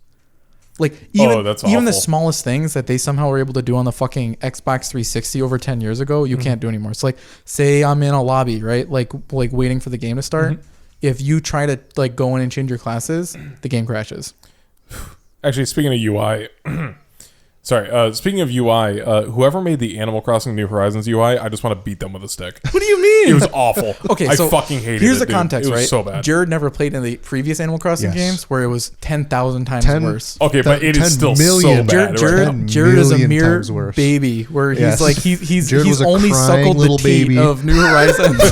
Like that's even the awful. smallest things that they somehow were able to do on the fucking Xbox 360 over 10 years ago, you can't do anymore. So like, say I'm in a lobby, right? Like waiting for the game to start. If you try to like go in and change your classes, the game crashes. Actually, speaking of UI, speaking of UI, whoever made the Animal Crossing New Horizons UI, I just want to beat them with a stick. What do you mean? It was awful. Okay, I so fucking hated it. here's the dude. context, It was right? so bad. Jared never played in the previous Animal Crossing Yes. games where it was 10,000 times 10 worse. Okay, but it 10 is still million. so bad. Jared, right now. Ten Jared is a million mere times worse. baby where he's Yes. like he's Jared was a only crying suckled the little teat baby. of New Horizons,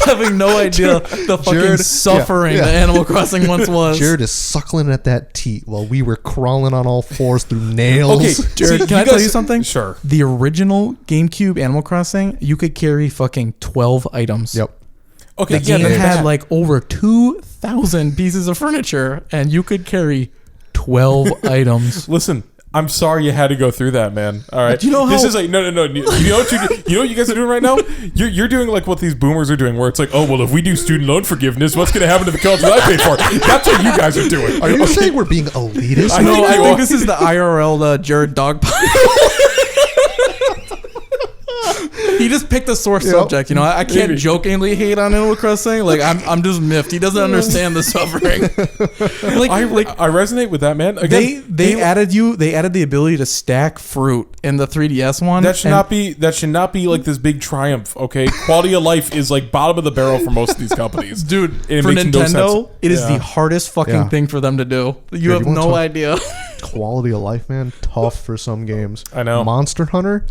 having no idea the fucking Jared- suffering yeah. that Animal Crossing once was. Jared is suckling at that teat while we were crawling on all fours through nails. Okay, Jared, see, can I guys- tell you something? Sure. The original GameCube Animal Crossing, you could carry fucking 12 items. Yep. Okay, The game that's had bad. like over 2,000 pieces of furniture, and you could carry 12 items. Listen, I'm sorry you had to go through that, man. All right. Do you know this how- is like no. You know what you know what you guys are doing right now? You're doing like what these boomers are doing, where it's like, oh well, if we do student loan forgiveness, what's going to happen to the college that I paid for? That's what you guys are doing. Are you saying we're being elitist? I know, I you think are. this is the IRL Jared dog pile. He just picked a sore subject, you know. I can't Maybe. jokingly hate on Animal Crossing. Like I'm just miffed. He doesn't understand the suffering. I resonate with that, man. Again, They added the ability to stack fruit in the 3DS one. that should not be like this big triumph. Okay, quality of life is like bottom of the barrel for most of these companies, dude. It For makes no Nintendo, sense. it is Yeah. the hardest fucking Yeah. thing for them to do. You Jared, have you wanna no talk- idea. Quality of life, man. Tough for some games. I know. Monster Hunter.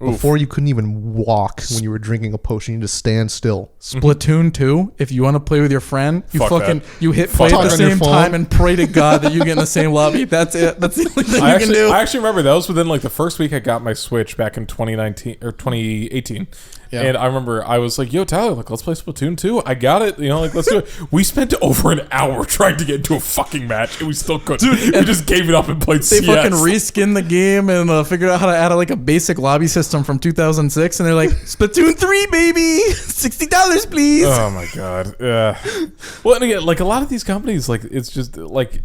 Oof. Before you couldn't even walk when you were drinking a potion. You just stand still. Splatoon 2, if you want to play with your friend, you Fuck fucking that. you hit Fuck play at that. the On your same phone. time and pray to God that you get in the same lobby. That's it. That's the only thing I you can do. actually remember that was within like the first week I got my Switch back in 2019 or 2018. Yeah. And I remember I was like, yo, Tyler, like, let's play Splatoon 2. I got it. You know, like, let's do it. We spent over an hour trying to get into a fucking match, and we still couldn't. We just gave it up and played They CS. fucking reskinned the game and figured out how to add like a basic lobby system from 2006, and they're like, Splatoon 3, baby, $60, please. Oh, my God. Yeah. Well, and again, like, a lot of these companies, like, it's just, like...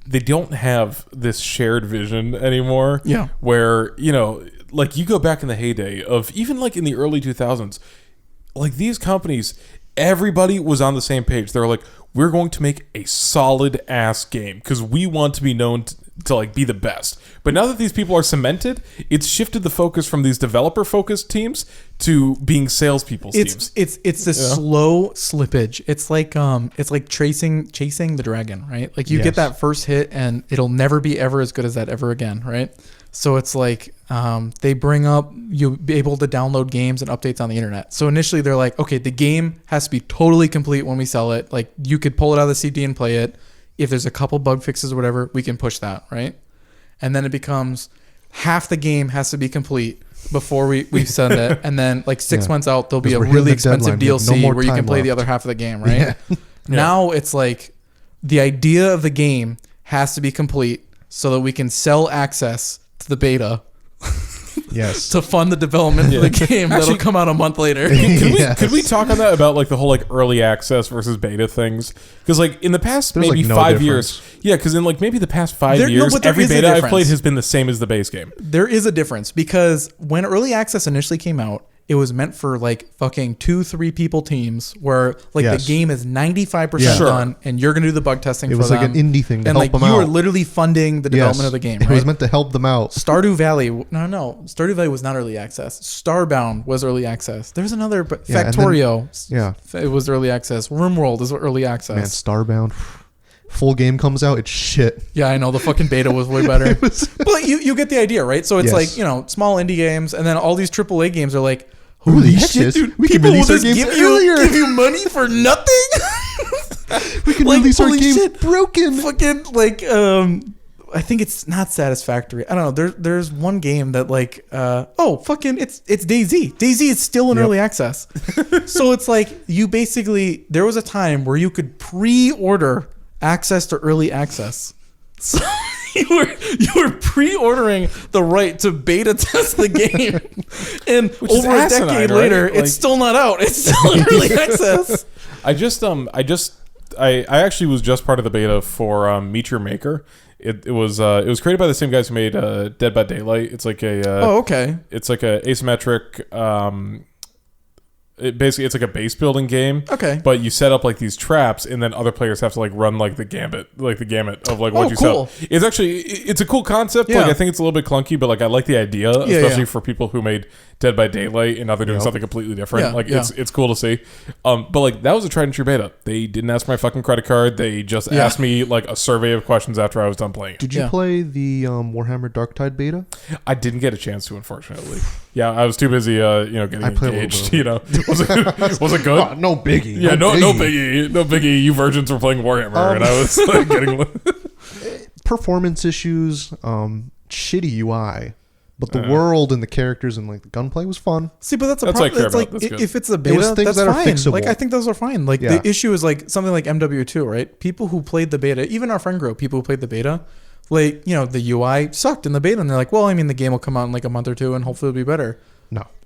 they don't have this shared vision anymore. Yeah. Where, you know, like you go back in the heyday of even like in the early 2000s, like these companies, everybody was on the same page. They're like, we're going to make a solid ass game because we want to be known to like be the best. But now that these people are cemented, it's shifted the focus from these developer focused teams to being salespeople's teams. It's the slow slippage. It's like chasing the dragon, right? Like you Yes. get that first hit and it'll never be ever as good as that ever again, right? So it's like they bring up you'll be able to download games and updates on the internet. So initially they're like, okay, the game has to be totally complete when we sell it. Like you could pull it out of the CD and play it. If there's a couple bug fixes or whatever, we can push that, right? And then it becomes half the game has to be complete before we send it. And then like 6 months out, there'll be Because a we're hitting really the expensive deadline. We have no DLC more where you can time play the left. other half of the game, right? Yeah. Now it's like the idea of the game has to be complete so that we can sell access to the beta Yes. to fund the development of the game that'll come out a month later. Could we talk on that about like the whole like early access versus beta things? Because like in the past There's, maybe like, no 5 difference. years, yeah. Because in like maybe the past 5 There- no, years, but there every is a beta I've difference. played has been the same as the base game. There is a difference because when early access initially came out, it was meant for like fucking 2-3 people teams where like Yes. the game is 95% Yeah. Sure. done and you're gonna do the bug testing It for was them. like an indie thing to and help like them you out. were literally funding the development of the game. It Right? was meant to help them out. Stardew Valley. No. Stardew Valley was not early access. Starbound was early access. There's another, but Yeah, and Factorio. Yeah. It was early access. RimWorld is early access. Man, Starbound. Full game comes out, it's shit. Yeah, I know the fucking beta was way better. But you get the idea, right? So it's Yes. like, you know, small indie games, and then all these AAA games are like, Who holy the heck shit, is- dude! we can People will release our just games give earlier. you money for nothing. We can Like, release our holy game shit. broken. Fucking like, I think it's not satisfactory. I don't know. There's one game that like, it's DayZ. DayZ is still in Yep. early access. So it's like you basically there was a time where you could pre-order access to early access. So you were pre-ordering the right to beta test the game, and Which is over a asinine, decade right? later, Like- it's still not out. It's still in early access. I actually was just part of the beta for Meet Your Maker. It was created by the same guys who made Dead by Daylight. It's like a Okay. it's like a asymmetric it's like a base building game. Okay. But you set up like these traps, and then other players have to like run like the gamut of like what you cool. set. It's actually it's a cool concept. Yeah. Like I think it's a little bit clunky, but like I like the idea, Yeah, especially yeah. for people who made Dead by Daylight and now they're doing something completely different. Yeah, like yeah. it's cool to see. But like that was a tried and true beta. They didn't ask for my fucking credit card. They just Yeah. asked me like a survey of questions after I was done playing it. Did you Yeah. play the Warhammer Darktide beta? I didn't get a chance to, unfortunately. Yeah, I was too busy, getting I played a little engaged. bit. You know, was it good? Oh, no biggie. Yeah, no biggie. You virgins were playing Warhammer, and I was like, getting Performance issues, shitty UI, but the world and the characters and like the gunplay was fun. See, but that's a That's what I problem. care It's about. like That's good. if it's a was beta, things that's that are fine. fixable. Like I think those are fine. Like Yeah. the issue is like something like MW2, right? People who played the beta, even our friend group, people who played the beta, like the UI sucked in the beta, and they're like, well, I mean, the game will come out in like a month or two, and hopefully it'll be better.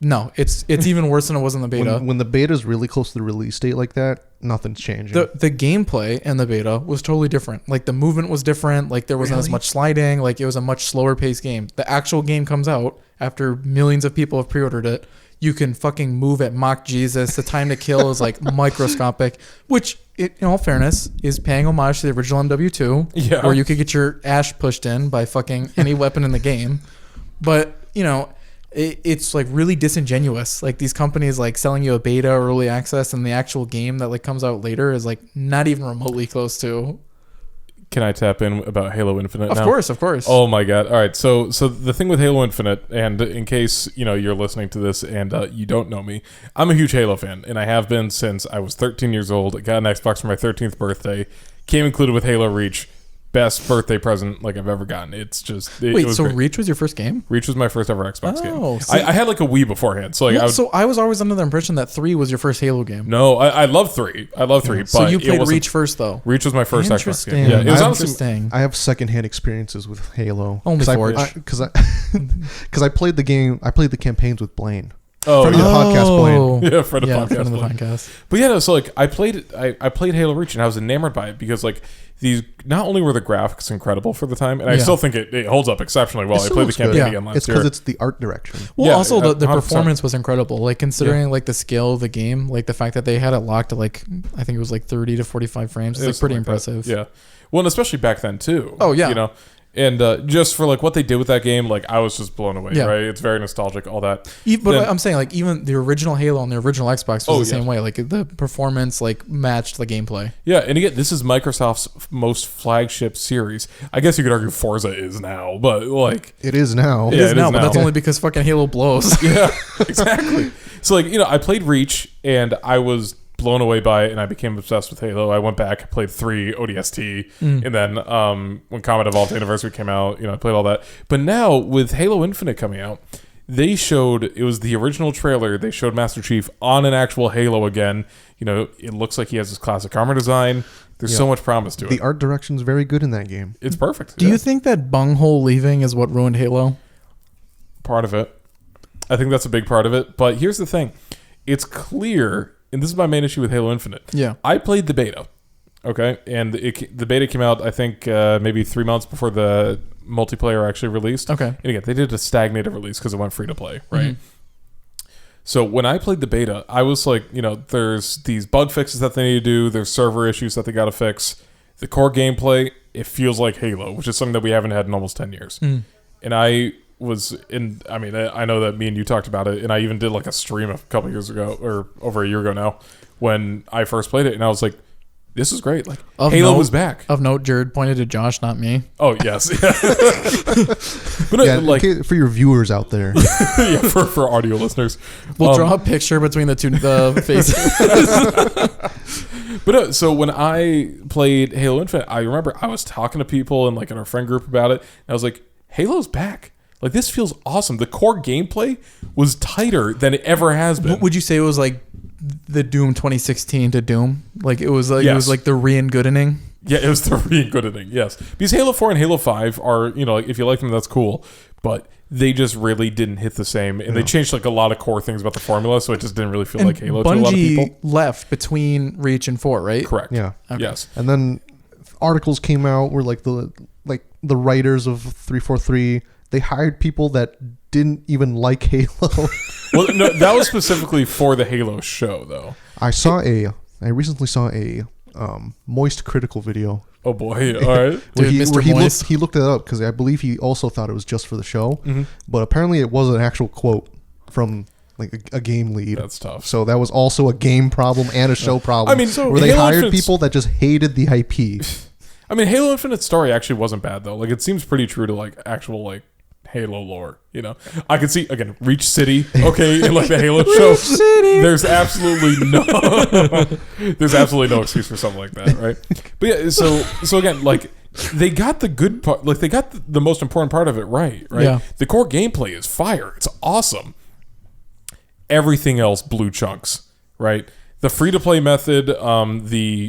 No, it's even worse than it was in the beta. When the beta is really close to the release date like that, nothing's changing. The gameplay in the beta was totally different. Like the movement was different. Like there wasn't as much sliding. Like it was a much slower paced game. The actual game comes out after millions of people have pre-ordered it. You can fucking move at Mach Jesus. The time to kill is like microscopic, which, in all fairness, is paying homage to the original MW2, Yeah. where you could get your ash pushed in by fucking any weapon in the game. But it's like really disingenuous. Like these companies like selling you a beta or early access, and the actual game that like comes out later is like not even remotely close to. Can I tap in about Halo Infinite now? Of course. Oh my god! All right, so the thing with Halo Infinite, and in case you're listening to this and you don't know me, I'm a huge Halo fan, and I have been since I was 13 years old. I got an Xbox for my 13th birthday. Came included with Halo Reach. Best birthday present like I've ever gotten. It's just it Wait, was so great. Reach was your first game? Reach was my first ever Xbox Oh, game. see- I had like a Wii beforehand, so like So I was always under the impression that 3 was your first Halo game. I love 3. I love 3. So but you it played wasn't- Reach first, though. Reach was my first Xbox Interesting. game. Yeah, it was honestly Interesting. I have secondhand experiences with Halo. Only Forge. Because I played the game. I played the campaigns with Blaine. oh Friend of the yeah. podcast, Blaine. Yeah, friend of yeah, podcast. friend of the Blaine. podcast. But yeah, no, so like I played Halo Reach and I was enamored by it because like these not only were the graphics incredible for the time, and I Yeah. still think it holds up exceptionally well. It I still played the looks good. campaign Yeah. again last It's year. because it's the art direction. Well, Yeah, also the 100%. performance was incredible. Like considering like the scale of the game, like the fact that they had it locked to like I think it was like 30 to 45 frames. It's like pretty Something like that. impressive. Yeah. Well, and especially back then too. Oh, yeah. And just for like what they did with that game, like I was just blown away. Yeah. Right? It's very nostalgic. All that. But Then- I'm saying like even the original Halo and the original Xbox was Oh, the yeah. same way. Like the performance like matched the gameplay. Yeah, and again, this is Microsoft's most flagship series. I guess you could argue Forza is now, but like, It is now. It Yeah, is it now, is but now. that's only because fucking Halo blows. yeah, exactly. So like, I played Reach and I was blown away by it, and I became obsessed with Halo. I went back, played 3 ODST, and then when Combat Evolved Anniversary came out, I played all that. But now with Halo Infinite coming out, it was the original trailer. They showed Master Chief on an actual Halo again. It looks like he has his classic armor design. There's so much promise to it. The art direction's very good in that game. It's perfect. Do you think that bunghole leaving is what ruined Halo? Part of it. I think that's a big part of it. But here's the thing. It's clear, and this is my main issue with Halo Infinite. Yeah. I played the beta, okay? And the beta came out, I think, maybe 3 months before the multiplayer actually released. Okay. And again, they did a stagnated release because it went free to play, right? So when I played the beta, I was like, there's these bug fixes that they need to do. There's server issues that they got to fix. The core gameplay, it feels like Halo, which is something that we haven't had in almost 10 years. And I know that me and you talked about it, and I even did like a stream a couple years ago, or over a year ago now, when I first played it, and I was like, this is great. Like, Halo was back. Of note, Jared pointed to Josh, not me. Oh, yes. But okay, for your viewers out there. yeah, for audio listeners. We'll draw a picture between the faces. But so when I played Halo Infinite, I remember I was talking to people and like in our friend group about it, and I was like, Halo's back. Like, this feels awesome. The core gameplay was tighter than it ever has been. Would you say it was like the Doom 2016 to Doom? Like it was like Yes. it was like the re-goodening? Yeah, it was the re-goodening, yes. Because Halo 4 and Halo 5 are, like, if you like them, that's cool. But they just really didn't hit the same. And they changed like a lot of core things about the formula, so it just didn't really feel like Halo to a lot of people. Bungie left between Reach and 4, right? Correct. Yeah. Okay. Yes. And then articles came out where like the writers of 343, they hired people that didn't even like Halo. Well, no, that was specifically for the Halo show, though. I recently saw a Moist critical video. Oh boy! All right. Where Dude, he looked it up because I believe he also thought it was just for the show, but apparently it was an actual quote from like a game lead. That's tough. So that was also a game problem and a show problem. I mean, where they Halo hired Infinite's- people that just hated the IP. I mean, Halo Infinite story actually wasn't bad though. Like, it seems pretty true to like actual like Halo lore. I could see again Reach City. Okay, in like the Halo show, there's absolutely no excuse for something like that, right? But yeah, so again, like they got the good part, like they got the most important part of it right? Yeah. The core gameplay is fire. It's awesome. Everything else blew chunks, right? The free-to-play method, the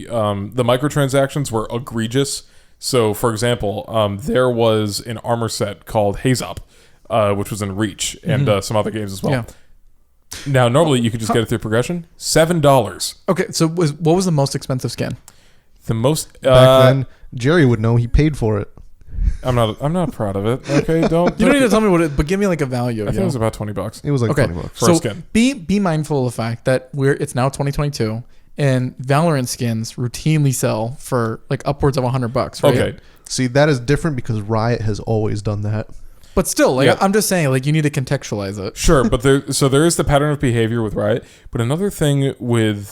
microtransactions were egregious. So, for example, there was an armor set called Hazop, which was in Reach, and some other games as well. Yeah. Now, normally you could just get it through progression. $7. Okay, so what was the most expensive skin? The most Back then, Jerry would know. He paid for it. I'm not proud of it. Okay, don't. You don't need to tell me what it, but give me like a value. I think it was about $20. It was like Okay, $20. For so a skin. be mindful of the fact that it's now 2022 and Valorant skins routinely sell for like upwards of $100, right? Okay. See, that is different because Riot has always done that. But still, like Yeah. I'm just saying, like you need to contextualize it. Sure, but there is the pattern of behavior with Riot. But another thing with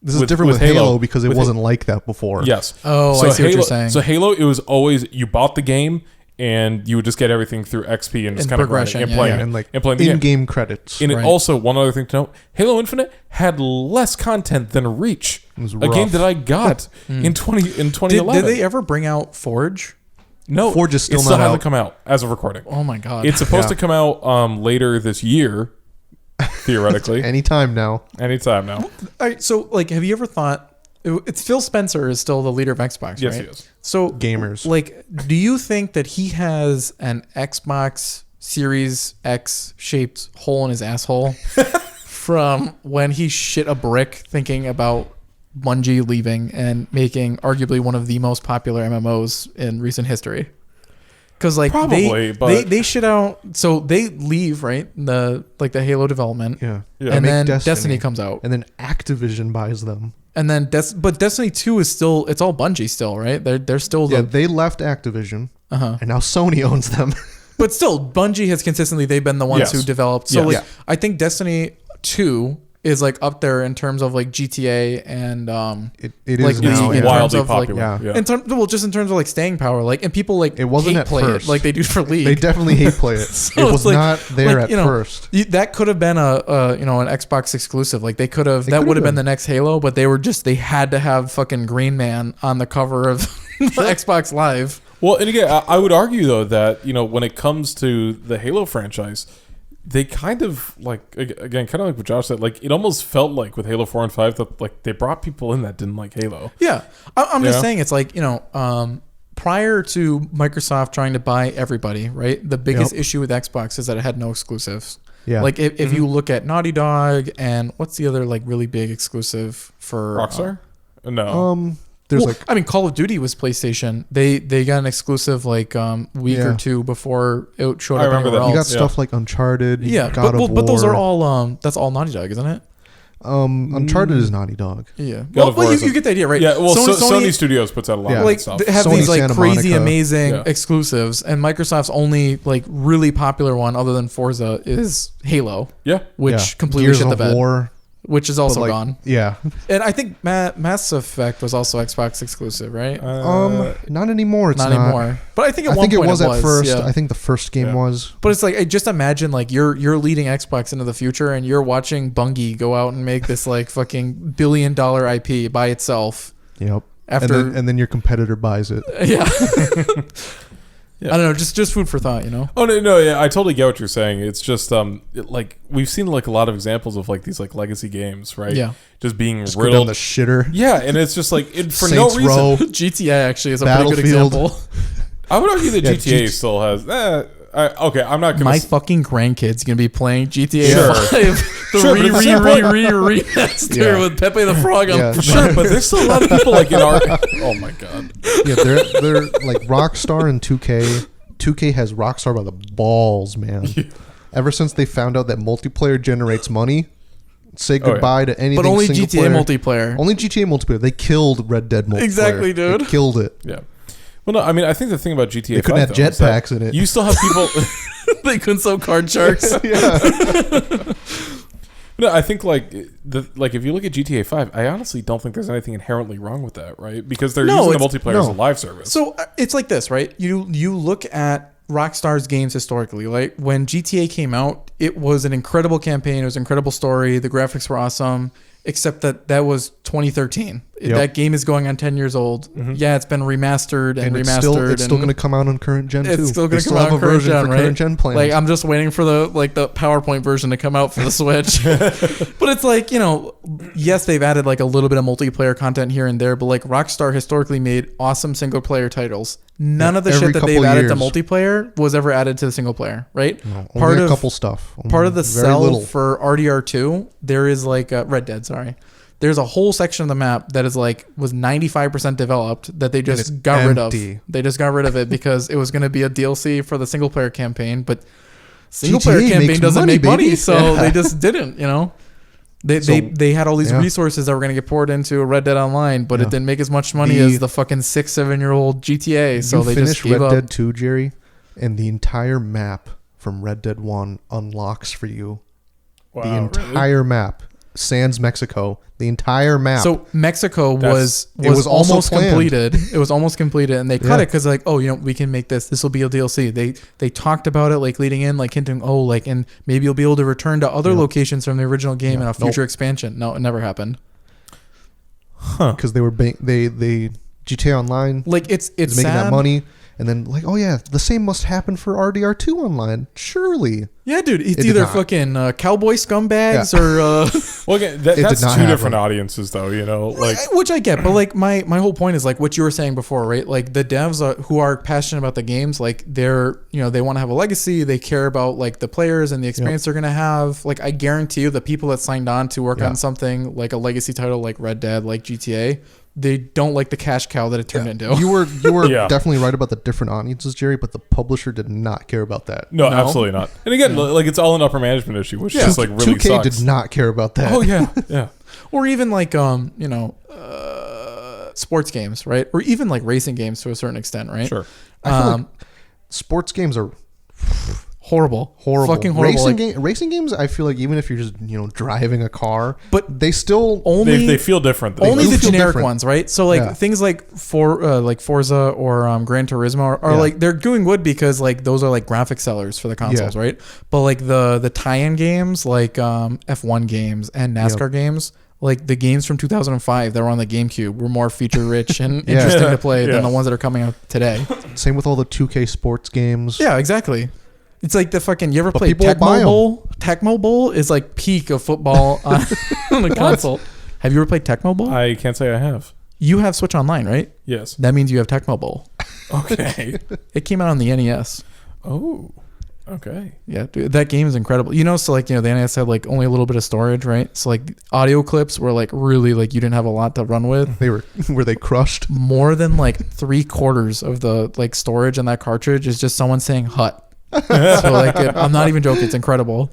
This is different with Halo because it with wasn't like that before. Yes. Oh, I see what you're saying. So Halo, it was always you bought the game and you would just get everything through XP and just And kind of progression, grinding and yeah, playing yeah. it And like and playing the game. in-game credits. And Right. it also, one other thing to note, Halo Infinite had less content than Reach, It was a game rough. that I got in 2011. Did they ever bring out Forge? No, Forge is still it still not hasn't out. come out as of recording. Oh my god! It's supposed Yeah. to come out later this year, theoretically. Anytime now. Anytime now. All right, so like, have you ever thought? It's Phil Spencer is still the leader of Xbox, Yes, right? he is. So Gamers. like, do you think that he has an Xbox Series X shaped hole in his asshole from when he shit a brick thinking about Bungie leaving and making arguably one of the most popular MMOs in recent history? Because like Probably, but- they shit out, so they leave, right? The Halo development, Yeah. Yeah. and Make then Destiny comes out, And then Activision buys them. and then but Destiny 2 is still, it's all Bungie still, right? They're still Yeah, the they left Activision. And now Sony owns them. but still Bungie has consistently, they've been the ones Yes. who developed. So Yes. like Yeah. I think Destiny 2 is like up there in terms of like GTA and It is Like, now. in Yeah. terms Wildly of, like, popular. yeah. Yeah. just in terms of like staying power, like, and people like It wasn't hate at play first. it like they do for League. They definitely hate play it. So it was it's like- not there like, at you know, first. That could have been an Xbox exclusive. Like they could have, that could've would have been been. the next Halo, but they had to have fucking Green Man on the cover of Xbox Live. Well, and again, I would argue though that when it comes to the Halo franchise, they kind of like, again, kind of like what Josh said, like it almost felt like with Halo 4 and 5 that like they brought people in that didn't like Halo. Yeah. I'm just saying it's like, prior to Microsoft trying to buy everybody, right? The biggest issue with Xbox is that it had no exclusives. Yeah. Like if you look at Naughty Dog and what's the other like really big exclusive for Rockstar? No. There's Call of Duty was PlayStation. They got an exclusive like week or two before it showed up. I remember that. you got else. stuff like Uncharted. Yeah, God of War. but those are all that's all Naughty Dog, isn't it? Uncharted is Naughty Dog. Yeah. God of War You get the idea, right? Yeah, well, Sony Sony Studios puts out a lot Yeah. of like stuff. they have Sony these like Santa crazy Monica. amazing Yeah. exclusives, and Microsoft's only like really popular one other than Forza is Halo, Yeah. which completely Gears shit the of bed, War, which is also but, like, gone. Yeah. And I think Mass Effect was also Xbox exclusive, right? Not anymore. It's not anymore, but I think at I one think it point was at first. Yeah. I think the first game Yeah. was. But it's like I just imagine like you're leading Xbox into the future and you're watching Bungie go out and make this like fucking $1 billion IP by itself. Yep. After and then your competitor buys it. yeah. Yeah. I don't know, just food for thought, Oh no, yeah, I totally get what you're saying. It's just like we've seen like a lot of examples of like these like legacy games, right? Yeah. Just being Just go down riddled. the shitter. Yeah, and it's just like for Saints no reason. Row. GTA actually is a pretty good Battlefield. example. I would argue that Yeah, GTA still has. Okay, I'm not gonna. My fucking grandkids gonna be playing GTA Sure. 5, the Sure, but at the same point- remaster Yeah. with Pepe the Frog on. Yeah. Sure, but there's still a lot of people like in our. Oh my god. Yeah, they're like Rockstar and 2K. 2K has Rockstar by the balls, man. Ever since they found out that multiplayer generates money, say goodbye to anything. But only single GTA player. multiplayer. Only GTA multiplayer. They killed Red Dead multiplayer. Exactly, dude. They killed it. Yeah. Well, no, I mean, I think the thing about GTA They couldn't 5, have though, is that jetpacks in it. You still have people. They couldn't sell card sharks. No, I think like if you look at GTA 5, I honestly don't think there's anything inherently wrong with that, right? Because they're using the multiplayer as a live service. So it's like this, right? You look at Rockstar's games historically. Like when GTA came out, it was an incredible campaign. It was an incredible story. The graphics were awesome, except that was 2013. Yep. That game is going on 10 years old. Mm-hmm. Yeah, it's been remastered and remastered. It's still going to come out on current gen too. It's still going They to come out have on a current version gen, for right? current gen plans. Like I'm just waiting for the PowerPoint version to come out for the Switch. But it's like, yes, they've added like a little bit of multiplayer content here and there, but like Rockstar historically made awesome single player titles. None of the every shit that couple they've added to years. multiplayer was ever added to the single player, right? No, only a couple stuff. Part of the Very sell little. for RDR2, there is like Red Dead, sorry. There's a whole section of the map that is like was 95% developed that they it's just got rid of. empty. They just got rid of it because it was going to be a DLC for the single player campaign, but single player GTA campaign makes doesn't money, make money, baby. so Yeah. they just didn't, They had all these Yeah. resources that were going to get poured into Red Dead Online, but Yeah. it didn't make as much money as the fucking 6-7-year-old GTA, so you they finish just gave Red up. Dead 2, Jerry, and the entire map from Red Dead 1 unlocks for you. Wow, The really? entire map. Sans Mexico. The entire map. So Mexico was It was also almost planned. completed. It was almost completed, and they cut Yeah. it because like, we can make this. This will be a DLC. They talked about it like leading in, like hinting, and maybe you'll be able to return to other Yeah. locations from the original game Yeah. in a future expansion. No, it never happened. because they were they GTA Online Like it's is making sad. that money, and then like, oh yeah, the same must happen for RDR2 Online. Surely. Yeah, dude, it's It did either not. fucking cowboy scumbags Yeah. or Well, again, It did that's not two happen. different audiences, though. Like which I get, but like my whole point is like what you were saying before, right? Like the devs who are passionate about the games, like they're they want to have a legacy. They care about like the players and the experience they're gonna have. Like I guarantee you, the people that signed on to work Yeah. on something like a legacy title, like Red Dead, like GTA, they don't like the cash cow that it turned into. You were Yeah. definitely right about the different audiences, Jerry, but the publisher did not care about that. no, No. absolutely not. And again, like it's all an upper management issue, which just like really 2K sucks. did not care about that. Oh yeah, yeah. Or even like sports games, right? Or even like racing games to a certain extent, right? Sure. I feel like sports games are Horrible, horrible. fucking horrible. Racing games, I feel like even if you're just driving a car, But they still only They feel different. Than only do the feel generic different. ones, right? So like Yeah. things like Forza or Gran Turismo are Yeah. like they're doing good because like those are like graphic sellers for the consoles, Yeah. right? But like the tie-in games like F1 games and NASCAR games, like the games from 2005 that were on the GameCube were more feature rich and Yeah. interesting to play Yeah. than the ones that are coming out today. same with all the 2K sports games. Yeah, exactly. It's like the fucking. You ever But play people buy Tecmo 'em. Bowl? Tecmo Bowl is like peak of football on the console. Have you ever played Tecmo Bowl? I can't say I have. You have Switch Online, right? Yes. That means you have Tecmo Bowl. Okay. It came out on the NES. Oh. Okay. Yeah, dude, that game is incredible. So like, the NES had like only a little bit of storage, right? So like audio clips were like really like you didn't have a lot to run with. Were they crushed? More than like 3/4 of the like storage in that cartridge is just someone saying "hut." So like, I'm not even joking. It's incredible.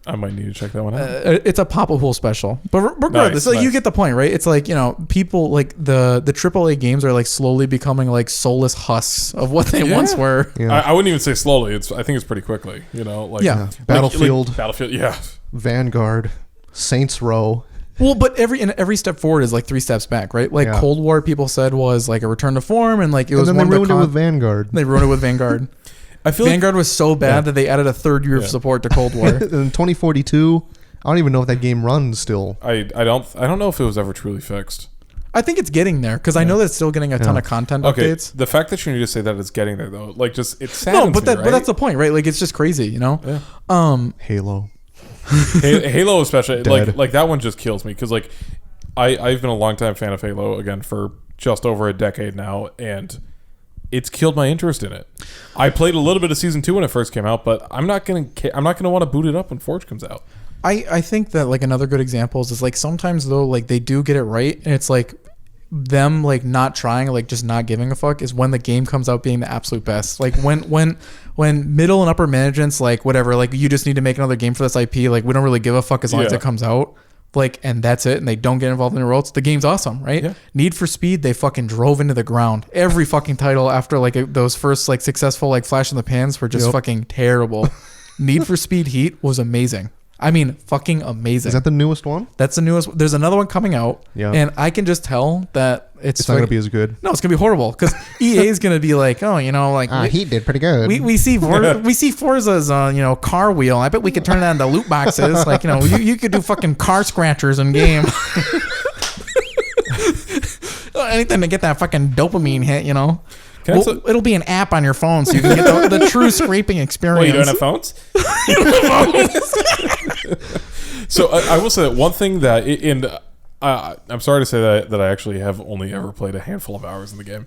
I might need to check that one out. It's a Papa Pool special, but regardless, Nice, like you nice. get the point, right? It's like people like the AAA games are like slowly becoming like soulless husks of what they Yeah. once were. Yeah. I wouldn't even say slowly. I think it's pretty quickly. Like Yeah. Battlefield, Battlefield. Yeah. Vanguard, Saints Row. Well, but every step forward is like 3 steps back, right? Like Yeah. Cold War, people said was like a return to form, and like it And was then one they of ruined the it with Vanguard. They ruined it with Vanguard. I feel like Vanguard was so bad Yeah. that they added a 3rd year of Yeah. support to Cold War. In 2042, I don't even know if that game runs still. I don't know if it was ever truly fixed. I think it's getting there because I know that it's still getting a ton Yeah. of content Okay. updates. The fact that you need to say that it's getting there though, like just it saddens No, but me, but that's the point, right? Like it's just crazy, Yeah. Halo. Halo especially Dead. like that one just kills me because like I've been a longtime fan of Halo again for just over a decade now, and it's killed my interest in it. I played a little bit of season 2 when it first came out, but I'm not gonna want to boot it up when Forge comes out. I think that like another good example is like sometimes though like they do get it right and it's like them like not trying, like just not giving a fuck is when the game comes out being the absolute best. Like when middle and upper management's like whatever, like you just need to make another game for this IP, like we don't really give a fuck as long as Yeah. it comes out. Like, and that's it, and they don't get involved in the roles. The game's awesome, right? Yeah. Need for Speed, they fucking drove into the ground. Every fucking title after like those first like successful like flash in the pans were just Yep. fucking terrible. Need for Speed Heat was amazing. I mean, fucking amazing. Is that the newest one? That's the newest. There's another one coming out, Yeah. and I can just tell that It's not going to be as good. No, it's gonna be horrible because EA is gonna be like, oh, like He did pretty good. we see Forza's car wheel. I bet we could turn it into loot boxes. Like you could do fucking car scratchers in game. Anything to get that fucking dopamine hit, Can I say- It'll be an app on your phone so you can get the true scraping experience. Well, you don't have phones? So I will say that one thing that, I'm sorry to say that I actually have only ever played a handful of hours in the game.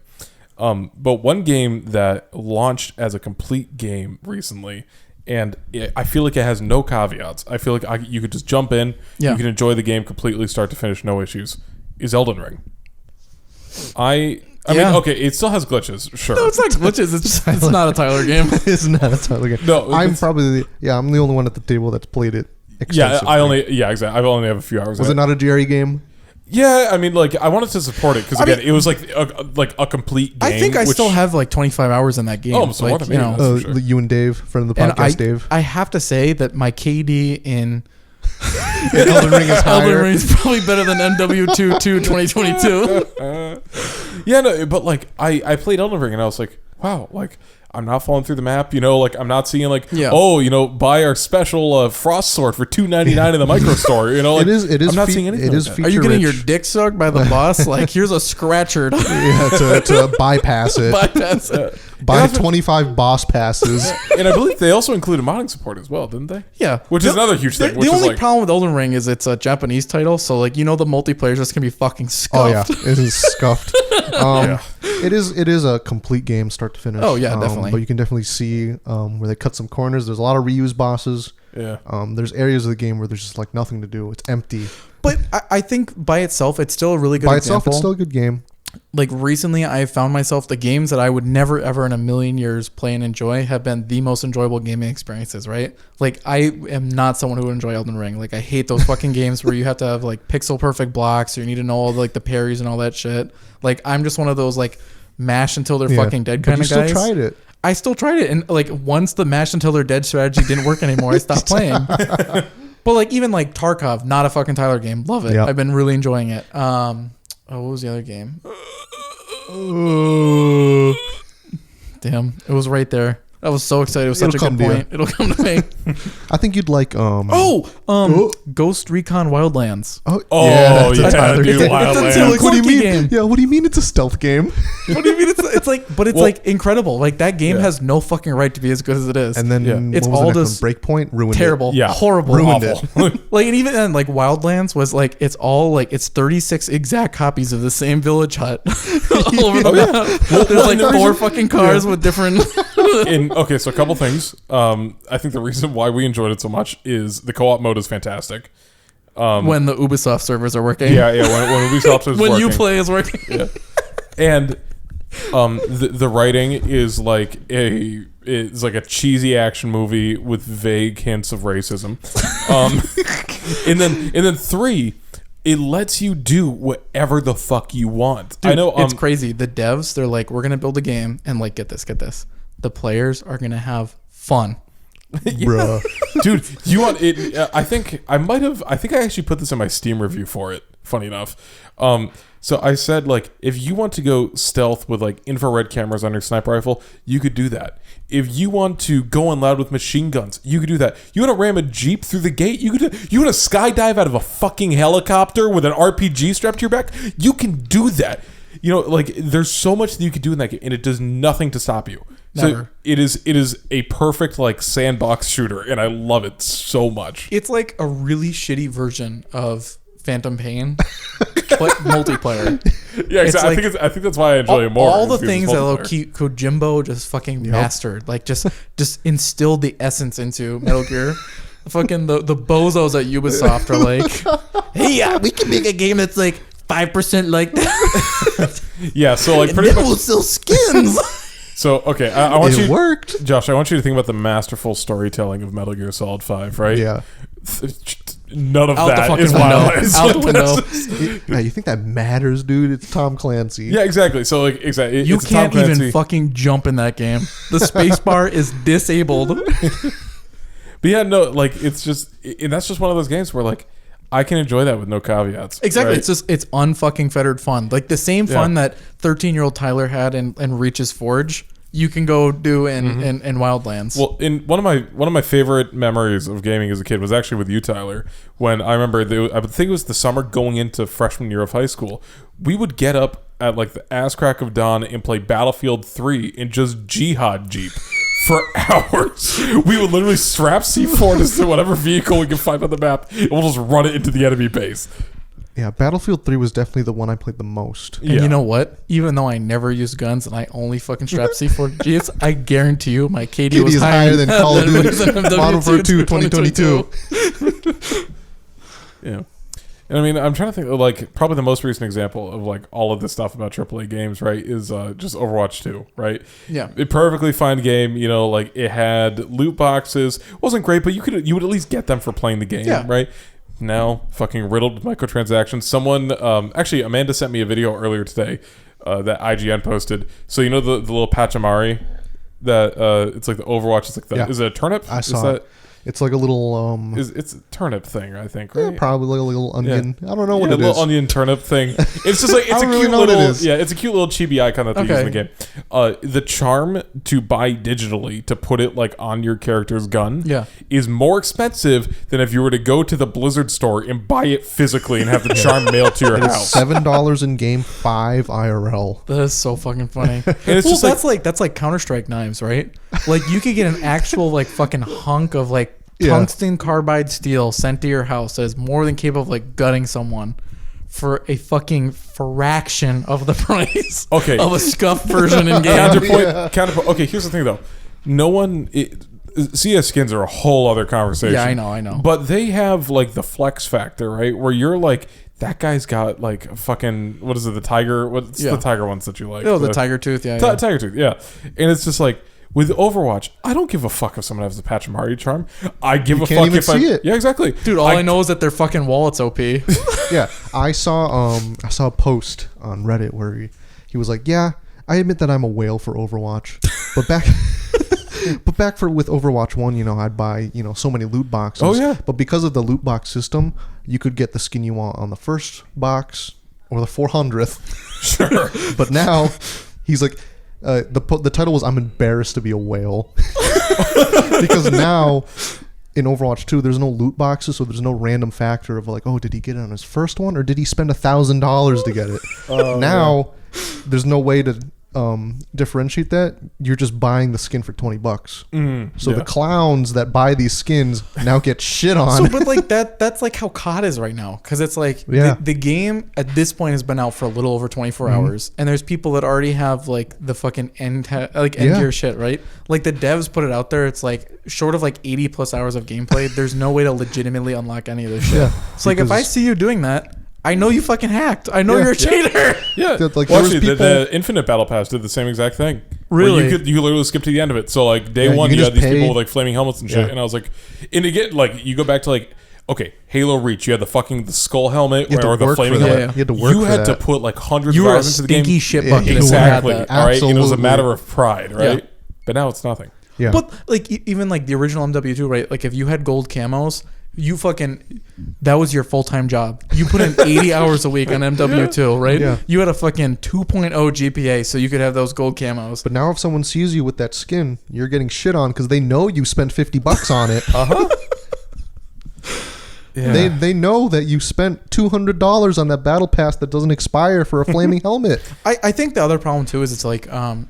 But one game that launched as a complete game recently, and I feel like it has no caveats. I feel like you could just jump in, Yeah. you can enjoy the game completely, start to finish, no issues, is Elden Ring. I Yeah. mean, okay, it still has glitches, sure. No, it's not glitches. It's not a Tyler game. It's not a Tyler game. No, I'm it's- probably I'm the only one at the table that's played it. Yeah, extensively. exactly. I only have a few hours. Was in it not a Jerry game? Yeah, I mean, like I wanted to support it because again, it was like a complete game. I think I which- still have like 25 hours in that game. Oh, so more than me, that's for sure. You and Dave, friend of the And podcast, Dave. I have to say that my KD in Elden Ring is higher. Elden Ring is probably better than MW2 2022. Yeah, no, but like I played Elden Ring and I was like, wow, like I'm not falling through the map. Like I'm not seeing like, Yeah. buy our special frost sword for $2.99 in the micro store. Like, It is. I'm not seeing anything. It is like that. Are you getting your feature-rich. dick sucked by the boss? Like, here's a scratcher to Yeah, to bypass it. bypass it. Buy And that's 25 boss passes. And I believe they also included modding support as well, didn't they? Yeah. Which is another huge thing. The Which is only like, problem with Elden Ring is it's a Japanese title, so like the multiplayer is just gonna be fucking Oh yeah, scuffed. it is scuffed. Yeah. It is a complete game start to finish. Oh, yeah, definitely. But you can definitely see where they cut some corners. There's a lot of reused bosses. yeah. There's areas of the game where there's just like nothing to do. It's empty. But I think by itself, it's still a really good By example. itself, it's still a good game. Like recently, I found myself the games that I would never ever in a million years play and enjoy have been the most enjoyable gaming experiences. Right? Like I am not someone who would enjoy Elden Ring. Like I hate those fucking games where you have to have like pixel perfect blocks or you need to know all the parries and all that shit. Like I'm just one of those like mash until they're Yeah. fucking dead But kind you of guys. still tried it. I still tried it, and like once the mash until they're dead strategy didn't work anymore, I stopped playing. But like even like Tarkov, not a fucking Tyler game. Love it. Yep. I've been really enjoying it. What was the other game? Damn, it was right there. I was so excited. It was such a good point. It'll come to me. I think you'd like Ghost Recon Wildlands. Oh, that's a yeah, Tyler dude, game. Wildlands. It's a What do you mean? game. Yeah, what do you mean it's a stealth game? What do you mean? It's like, but it's like incredible. Like that game has no fucking right to be as good as it is. And then It's what was all the next just one? Breakpoint ruined terrible, Yeah. horrible, Ruined awful. Like, and even then, like Wildlands was like it's all like it's 36 exact copies of the same village hut all over the map. There's like 4 fucking cars with different. Okay, so a couple things. I think the reason why we enjoyed it so much is the co-op mode is fantastic. When the Ubisoft servers are working. Yeah, when Ubisoft is when working. Uplay is working. Yeah. And the writing is like it's like a cheesy action movie with vague hints of racism. And then 3, it lets you do whatever the fuck you want. Dude, I know it's crazy. The devs, they're like, we're gonna build a game and like get this. The players are gonna have fun. Bruh. Dude, you want it? I think I actually put this in my Steam review for it. Funny enough, so I said like, if you want to go stealth with like infrared cameras on your sniper rifle, you could do that. If you want to go on loud with machine guns, you could do that. You want to ram a jeep through the gate, you could. You want to skydive out of a fucking helicopter with an RPG strapped to your back, you can do that. You know, like there's so much that you can do in that game, and it does nothing to stop you. Never. So it is a perfect like sandbox shooter, and I love it so much. It's like a really shitty version of Phantom Pain, but multiplayer. Yeah, exactly. Like, I think that's why I enjoy it more. All the because things it's that multiplayer. Kojimbo just fucking mastered, like just instilled the essence into Metal Gear. Fucking the bozos at Ubisoft are like, hey, yeah, we can make a game that's like 5% like that. Yeah, so like and pretty then much. we'll sell skins. So okay, I want It you, worked. Josh. I want you to think about the masterful storytelling of Metal Gear Solid 5, right? Yeah. None of Out the that fucking is window. Wildlands. Out the window. Yeah, you think that matters, dude? It's Tom Clancy. Yeah, exactly. So like, exactly. You It's a can't Tom even Clancy. fucking jump in that game. The space bar is disabled. But yeah, no, like it's just, and that's just one of those games where like I can enjoy that with no caveats. Exactly. right? It's just it's unfucking fettered fun. Like the same fun that 13-year-old Tyler had in Reach's Forge, you can go do in Wildlands. Well, in one of my favorite memories of gaming as a kid was actually with you, Tyler. When I remember, I would think it was the summer going into freshman year of high school. We would get up at like the ass crack of dawn and play Battlefield 3 in just Jihad Jeep for hours. We would literally strap C4 to whatever vehicle we could find on the map, and we'll just run it into the enemy base. Yeah, Battlefield 3 was definitely the one I played the most. And you know what? Even though I never use guns and I only fucking strap C4 Gs, I guarantee you my KD was higher than Call of Duty MW2 Modern Warfare 2 2022. Yeah. And I mean, I'm trying to think of like probably the most recent example of like all of this stuff about AAA games, right? Is just Overwatch 2, right? Yeah. A perfectly fine game, you know, like it had loot boxes. Wasn't great, but you would at least get them for playing the game, Yeah. right? Now fucking riddled with microtransactions. Someone actually Amanda sent me a video earlier today that IGN posted. So you know the little Pachamari that it's like the Overwatch, it's like the is it a turnip? I saw it. It's like a little It's a turnip thing, I think, right? yeah, probably like a little onion. I don't know what a it little is. onion turnip thing. It's just like it's I a don't really cute know what it little is. it's a cute little chibi icon that they use in the game. The charm to buy digitally to put it like on your character's gun is more expensive than if you were to go to the Blizzard store and buy it physically and have the charm mailed to your house. $7 in game, $5 IRL. That is so fucking funny. And it's just that's like Counter-Strike knives, right? Like you could get an actual like fucking hunk of like tungsten carbide steel sent to your house that is more than capable of like gutting someone for a fucking fraction of the price of a scuffed version in game. Counterpoint. Okay, here's the thing though. No one. CS skins are a whole other conversation. Yeah, I know. But they have like the flex factor, right? Where you're like, that guy's got like a fucking, what is it, the tiger? What's the tiger ones that you like? Oh, the tiger tooth, Tiger tooth, yeah. And it's just like, with Overwatch, I don't give a fuck if someone has a Pachimari charm. I give a fuck if I... it. Yeah, exactly. Dude, all I know is that their fucking wallet's OP. Yeah, I saw a post on Reddit where he was like, yeah, I admit that I'm a whale for Overwatch, but back with Overwatch 1, you know, I'd buy, you know, so many loot boxes. Oh, yeah. But because of the loot box system, you could get the skin you want on the first box or the 400th. Sure. But now, he's like, The title was "I'm embarrassed to be a whale," because now in Overwatch 2 there's no loot boxes, so there's no random factor of like, oh, did he get it on his first one or did he spend $1,000 to get it? Now there's no way to differentiate that. You're just buying the skin for $20. So the clowns that buy these skins now get shit on. So, but like that's like how COD is right now, because it's like the game at this point has been out for a little over 24 hours, and there's people that already have like the fucking end gear shit, right? Like the devs put it out there. It's like short of like 80 plus hours of gameplay, there's no way to legitimately unlock any of this shit. It's like if I see you doing that, I know you fucking hacked. I know you're a cheater. Yeah. Like, well, actually, the Infinite Battle Pass did the same exact thing. Really? You could literally skip to the end of it. So, like, day one, you had these people with, like, flaming helmets and shit. And I was like, and again, like, you go back to, like, okay, Halo Reach, you had the skull helmet or the flaming helmet. You had to work You had to put, like, hundreds You of were a hours into the game. stinky shit bucket. Exactly. All right. Absolutely. And it was a matter of pride, right? Yeah. But now it's nothing. Yeah. But like even like the original MW2, right? Like if you had gold camos, that was your full-time job. You put in 80 hours a week on MW2, right? Yeah. You had a fucking 2.0 GPA, so you could have those gold camos. But now if someone sees you with that skin, you're getting shit on because they know you spent $50 on it. Yeah. They know that you spent $200 on that battle pass that doesn't expire for a flaming helmet. I think the other problem too is it's like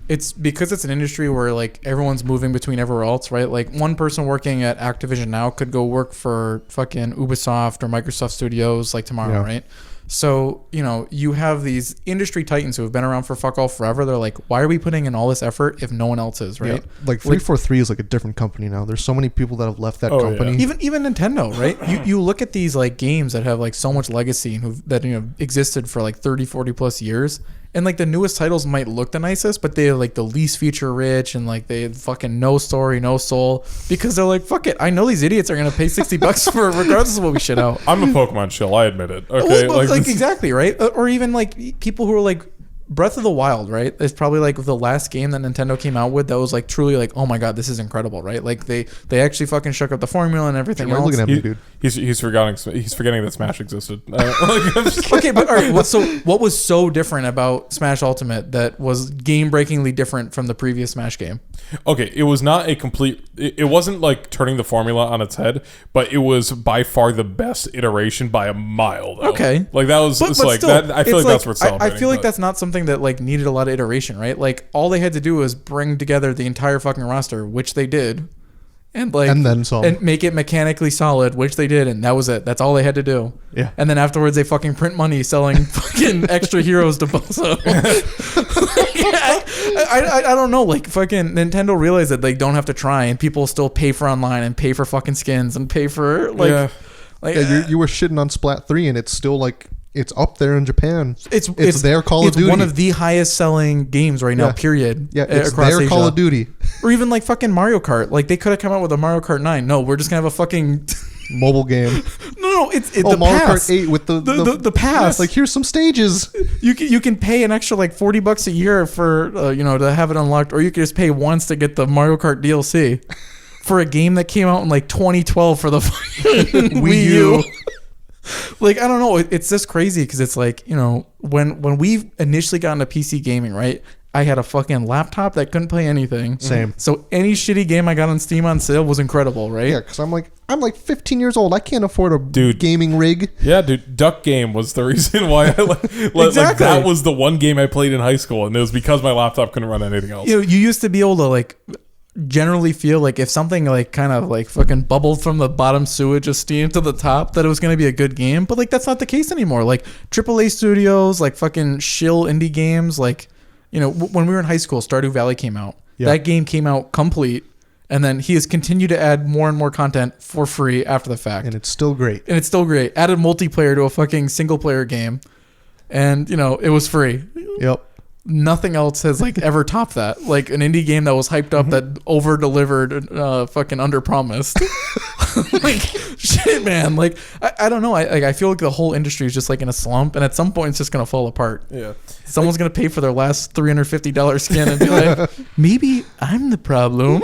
it's because it's an industry where like everyone's moving between everywhere else, right? Like one person working at Activision now could go work for fucking Ubisoft or Microsoft Studios like tomorrow, right? So, you know, you have these industry titans who have been around for fuck all forever. They're like, why are we putting in all this effort if no one else is, right? Yeah. Like 343 is like a different company now. There's so many people that have left that company. Yeah. Even Nintendo, right? You look at these like games that have like so much legacy and that existed for like 30, 40 plus years. And like the newest titles might look the nicest, but they're like the least feature rich and like they fucking no story, no soul, because they're like, fuck it. I know these idiots are going to pay $60 for it regardless of what we shit out. I'm a Pokemon shill. I admit it. Okay. Well, like exactly, right? Or even like people who are like Breath of the Wild, right? It's probably like the last game that Nintendo came out with that was like truly like, oh my god, this is incredible, right? Like they actually fucking shook up the formula and everything else. Looking at me, dude. He's forgetting that Smash existed. Okay, but all right. So what was so different about Smash Ultimate that was game-breakingly different from the previous Smash game? Okay, it was not a complete. It wasn't like turning the formula on its head, but it was by far the best iteration by a mile. Though. Okay, like that was. It's like still, that. I feel like that's what's celebrating. I feel like that's not something that like needed a lot of iteration, right? Like all they had to do was bring together the entire fucking roster, which they did. And then some. And make it mechanically solid, which they did, and that was it. That's all they had to do. Yeah. And then afterwards, they fucking print money selling fucking extra heroes to Bozo. I don't know. Like fucking Nintendo realized that they don't have to try, and people still pay for online and pay for fucking skins and pay for like. You were shitting on Splat 3, and it's still like. It's up there in Japan. It's their Call of Duty. It's one of the highest selling games right now, period. Yeah, it's their Asia. Call of Duty. Or even like fucking Mario Kart. Like they could have come out with a Mario Kart 9. No, we're just going to have a fucking... mobile game. No, it's the Mario pass. Kart 8 with the pass. Like, here's some stages. You can pay an extra like $40 a year for, to have it unlocked. Or you can just pay once to get the Mario Kart DLC. For a game that came out in like 2012 for the fucking Wii U. Like, I don't know. It's just crazy because it's like, when we initially got into PC gaming, right? I had a fucking laptop that couldn't play anything. Same. So any shitty game I got on Steam on sale was incredible, right? Yeah, because I'm like 15 years old. I can't afford a gaming rig. Yeah, dude. Duck Game was the reason why I exactly. Like, that was the one game I played in high school, and it was because my laptop couldn't run anything else. You used to be able to like generally feel like if something like kind of like fucking bubbled from the bottom sewage of Steam to the top that it was going to be a good game, but like that's not the case anymore. Like AAA studios, like fucking shill indie games, like when we were in high school, Stardew Valley came out. Yeah. That game came out complete, and then he has continued to add more and more content for free after the fact, and it's still great. Added multiplayer to a fucking single player game, and it was free. Yep. Nothing else has like ever topped that. Like an indie game that was hyped up that over delivered, fucking under promised. Like shit, man. Like I don't know. I feel like the whole industry is just like in a slump, and at some point it's just gonna fall apart. Yeah. Someone's gonna pay for their last $350 skin and be like, maybe I'm the problem.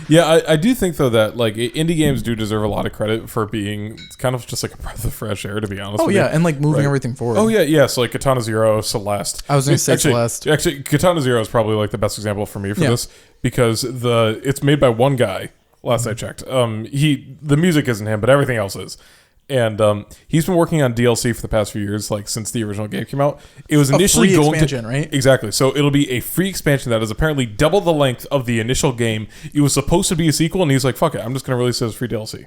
Yeah, I do think though that like indie games do deserve a lot of credit for being kind of just like a breath of fresh air, to be honest. Oh with yeah, you. and like moving Right. everything forward. Oh yeah. So like Katana Zero, Celeste. I was gonna say Celeste. Actually, Katana Zero is probably like the best example for me for Yeah. this because it's made by one guy. Last I checked, the music isn't him, but everything else is. And he's been working on DLC for the past few years, like since the original game came out. It was initially free going expansion, to right? Exactly. So it'll be a free expansion that is apparently double the length of the initial game. It was supposed to be a sequel, and he's like, "Fuck it, I'm just going to release it as free DLC."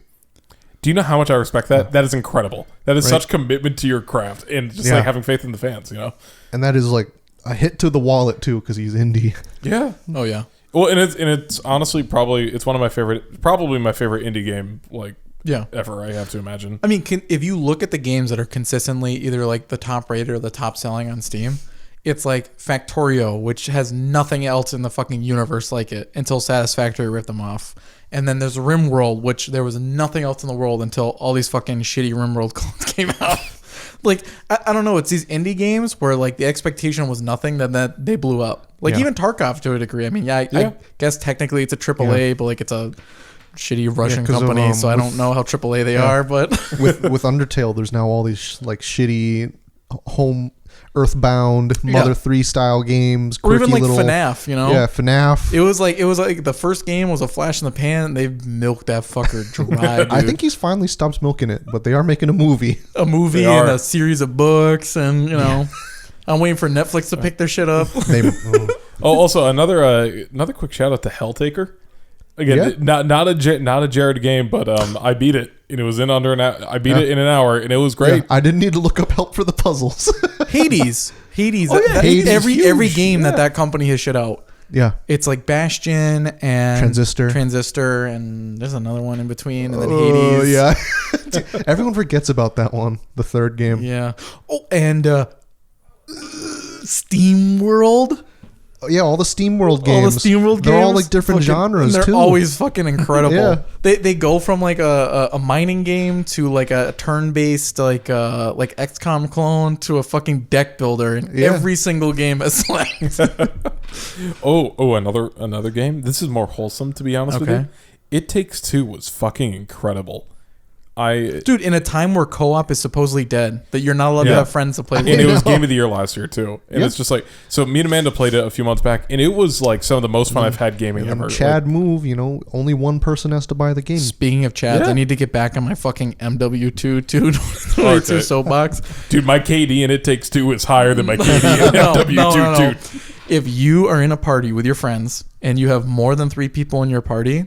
Do you know how much I respect that? That is incredible. That is Right. such commitment to your craft and just Yeah. like having faith in the fans. You know? And that is like a hit to the wallet too, because he's indie. Yeah. Oh yeah. Well, and it's honestly probably it's one of my probably my favorite indie game like Yeah. ever. I have to imagine. I mean, if you look at the games that are consistently either like the top rated or the top selling on Steam, it's like Factorio, which has nothing else in the fucking universe like it until Satisfactory ripped them off. And then there's RimWorld, which there was nothing else in the world until all these fucking shitty RimWorld clones came out. Like, I don't know. It's these indie games where like the expectation was nothing, then that they blew up. Like Yeah. even Tarkov to a degree. I mean, I guess technically it's a AAA, but like it's a shitty Russian 'cause of, company, so I with- don't know how AAA they are, but with Undertale, there's now all these like shitty home Earthbound Mother 3 style games, or even quirky like little FNAF, you know? yeah FNAF. It was like the first game was a flash in the pan. And they've milked that fucker dry. Dude. I think he's finally stopped milking it, but they are making a movie. A movie They and are. a series of books, and you know, I'm waiting for Netflix to pick their shit up. They, Oh, also another quick shout out to Helltaker. Again, not a Jared game, but I beat it and it was in under an hour. I beat it in an hour and it was great. yeah, I didn't need to look up help for the puzzles. Hades. Oh, yeah, Hades is every huge. game that company has shit out. yeah, It's like Bastion and Transistor, and there's another one in between, and then oh Hades. yeah. Dude, everyone forgets about that one, the third game. Yeah. Oh, and Steam World. Oh, yeah, all the SteamWorld games. All the SteamWorld games. They're all like different genres and they're too. always fucking incredible. Yeah. They go from like a mining game to like a turn-based like XCOM clone to a fucking deck builder, and Yeah. every single game has slacked. Another game. This is more wholesome, to be honest with Okay. you. It Takes Two was fucking incredible. Dude, in a time where co-op is supposedly dead, that you're not allowed to Yeah. have friends to play with. And it was know. Game of the Year last year too. And Yeah. it's just like so. Me and Amanda played it a few months back, and it was like some of the most fun I've had gaming And then ever. Chad move, only one person has to buy the game. Speaking of Chads, Yeah. I need to get back on my fucking MW2 Okay. to soapbox. Dude, my KD in It Takes Two is higher than my KD in No, MW2, no. dude. If you are in a party with your friends and you have more than 3 people in your party,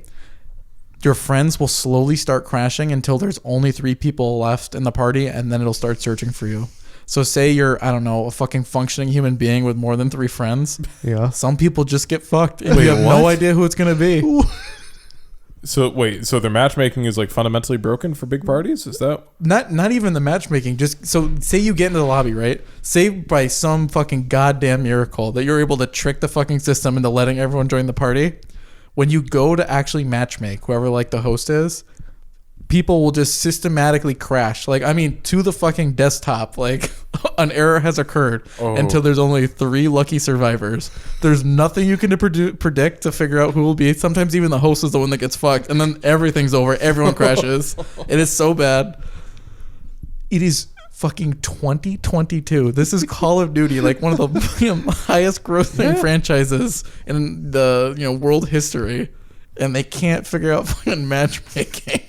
your friends will slowly start crashing until there's only 3 people left in the party, and then it'll start searching for you. So say you're, I don't know, a fucking functioning human being with more than 3 friends. Yeah. Some people just get fucked, and Wait, you have what? no idea who it's going to be. So wait, so their matchmaking is like fundamentally broken for big parties? Is that? Not even the matchmaking. Just so say you get into the lobby, right? Say by some fucking goddamn miracle that you're able to trick the fucking system into letting everyone join the party. When you go to actually matchmake, whoever like the host is, people will just systematically crash. Like, I mean, to the fucking desktop, like an error has occurred until there's only 3 lucky survivors. There's nothing you can predict to figure out who will be. Sometimes even the host is the one that gets fucked, and then everything's over. Everyone crashes. It is so bad. It is fucking 2022. This is Call of Duty, like one of the highest grossing franchises in the world history, and they can't figure out fucking matchmaking.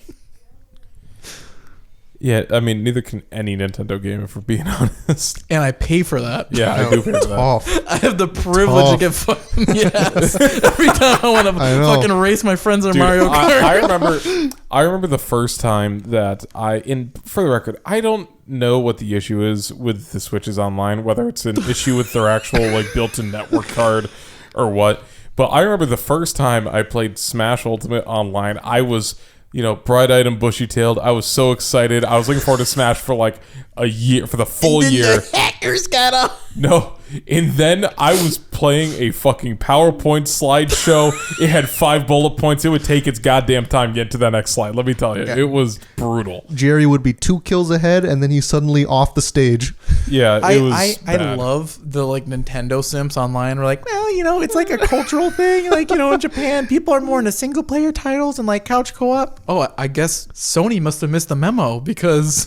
Yeah, I mean, neither can any Nintendo game, if we're being honest. And I pay for that. Yeah, I do pay for that. Tough. I have the privilege to get fucking yes every time I want to I know. fucking race my friends in Dude, Mario Kart. I remember the first time that for the record, I don't know what the issue is with the Switches Online, whether it's an issue with their actual like built-in network card or what. But I remember the first time I played Smash Ultimate Online, I was, bright-eyed and bushy-tailed. I was so excited. I was looking forward to Smash for like a year, for the full year. Hackers got up. No, And then I was playing a fucking PowerPoint slideshow. It had 5 bullet points. It would take its goddamn time to get to the next slide. Let me tell you, it was brutal. Jerry would be 2 kills ahead, and then he's suddenly off the stage. Yeah, it was I bad. love the like Nintendo Simps online. We're like, well, it's like a cultural thing. Like, in Japan, people are more into single player titles and like couch co-op. Oh, I guess Sony must have missed the memo because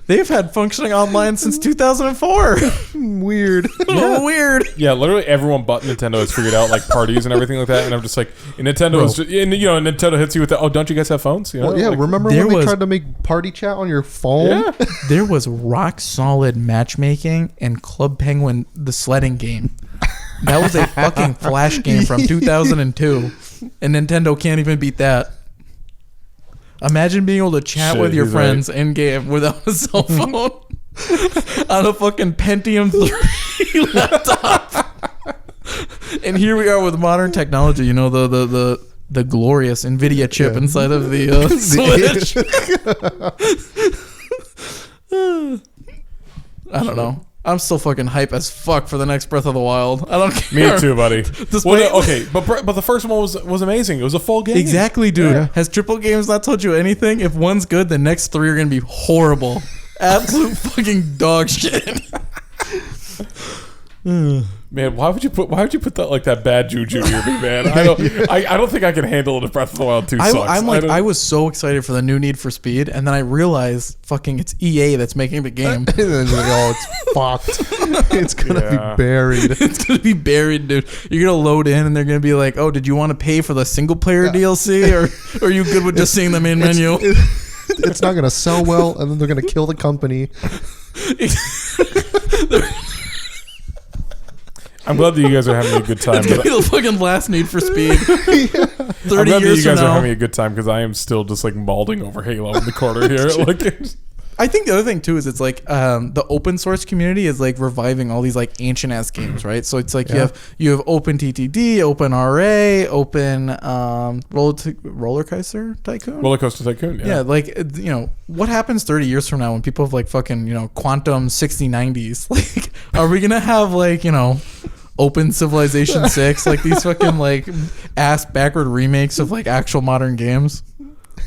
they've had functioning online since 2004. Weird. Oh, weird. Yeah, literally everyone but Nintendo has figured out like parties and everything like that, and I'm just like, and Nintendo is, just, and Nintendo hits you with the, oh, don't you guys have phones? Well, yeah, like, remember when they tried to make party chat on your phone? Yeah. There was rock solid matchmaking and Club Penguin, the sledding game. That was a fucking flash game from 2002, and Nintendo can't even beat that. Imagine being able to chat with your friends in game without a cell phone on a fucking Pentium 3 laptop. And here we are with modern technology. The glorious NVIDIA chip inside of the Switch. I don't know. I'm still fucking hype as fuck for the next Breath of the Wild. I don't care. Me too, buddy. Okay, but the first one was amazing. It was a full game. Exactly, dude. Yeah. Has Triple Games not told you anything? If one's good, the next 3 are gonna be horrible. Absolute fucking dog shit. Man, why would you put that bad juju near me, man? I don't think I can handle it if Breath of the Wild 2 sucks. I was so excited for the new Need for Speed, and then I realized fucking it's EA that's making the game. And then you're like, oh, it's fucked. It's gonna be buried. It's gonna be buried, dude. You're gonna load in, and they're gonna be like, "Oh, did you want to pay for the single player DLC, or are you good with just seeing the main menu?" It's not gonna sell well, and then they're gonna kill the company. I'm glad that you guys are having a good time. It's gonna be the fucking last Need for Speed. 30 I'm glad that years you from guys are now. having a good time because I am still just like mauling over Halo in the corner here. I think the other thing too is it's like the open source community is like reviving all these like ancient ass games, right? So it's like you have Open TTD, Open RA, Open Roller Coaster Tycoon. Roller Coaster Tycoon. Yeah, like what happens 30 years from now when people have like fucking Quantum 6090s? Like, are we gonna have like Open Civilization 6, like these fucking like ass backward remakes of like actual modern games?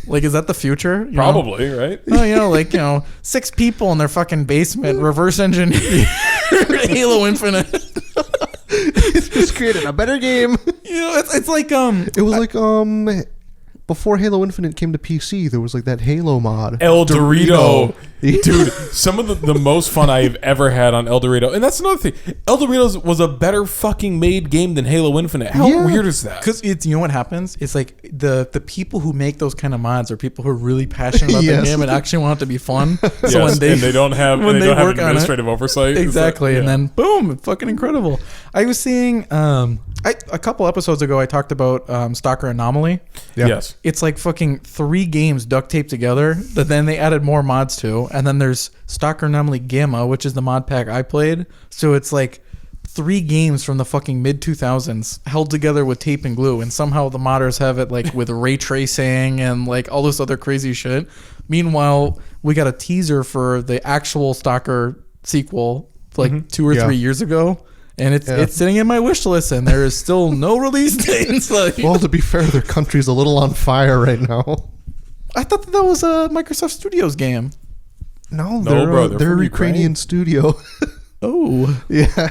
Like, is that the future? Probably, right? Oh, 6 people in their fucking basement reverse engineer Halo Infinite. It's just created a better game. It's like It was like before Halo Infinite came to PC, there was like that Halo mod. El Dorito. Dude, some of the most fun I've ever had on El Dorito. And that's another thing. El Dorito was a better fucking made game than Halo Infinite. How weird is that? Because it's what happens? It's like the people who make those kind of mods are people who are really passionate about the game and actually want it to be fun. So and they don't have administrative oversight. Exactly. And then boom, fucking incredible. I was seeing a couple episodes ago I talked about Stalker Anomaly. Yeah. Yes. It's like fucking 3 games duct taped together that then they added more mods to. And then there's Stalker Anomaly Gamma, which is the mod pack I played. So it's like 3 games from the fucking mid 2000s held together with tape and glue. And somehow the modders have it like with ray tracing and like all this other crazy shit. Meanwhile, we got a teaser for the actual Stalker sequel like 2 or 3 years ago. And it's sitting in my wish list, and there is still no release date. Well, to be fair, their country's a little on fire right now. I thought that was a Microsoft Studios game. No, bro, they're a from Ukrainian Ukraine. studio. Oh, Yeah.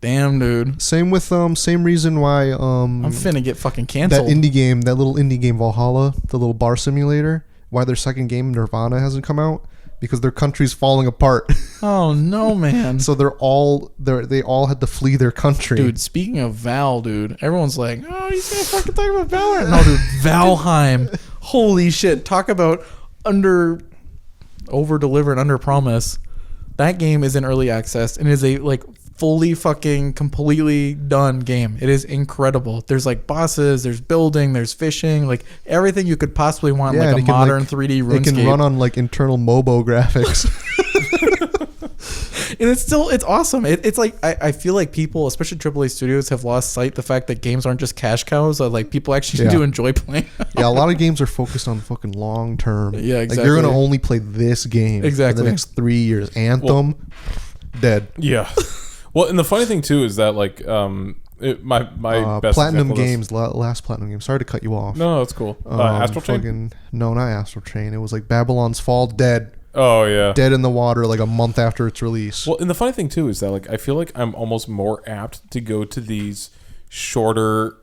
damn, dude. Same with same reason why I'm finna get fucking that canceled. little indie game Valhalla, the little bar simulator, why their second game Nirvana hasn't come out, because their country's falling apart. Oh no, man. So they all had to flee their country. Dude, speaking of Val, dude, everyone's like, oh, he's gonna fucking talk about Valorant. No, dude, Valheim. Holy shit. Talk about over deliver and under promise. That game is in early access and is a like fully fucking completely done game. It is incredible. There's like bosses, there's building, there's fishing, like everything you could possibly want in like a modern 3D RuneScape. It can run on like internal MOBO graphics. And it's awesome. It's like I feel like people, especially AAA studios, have lost sight the fact that games aren't just cash cows. Like people actually do enjoy playing. Yeah, a lot of games are focused on fucking long term. Yeah, exactly. Like you're gonna only play this game for Exactly. the next 3 years. Anthem, dead. Yeah. Well, and the funny thing too is that like my best Platinum example Games, last Platinum Game. Sorry to cut you off. No, that's cool. Astral Chain. No, not Astral Chain. It was like Babylon's Fall, dead Oh yeah, dead in the water like a month after its release. Well, and the funny thing too is that like I feel like I'm almost more apt to go to these shorter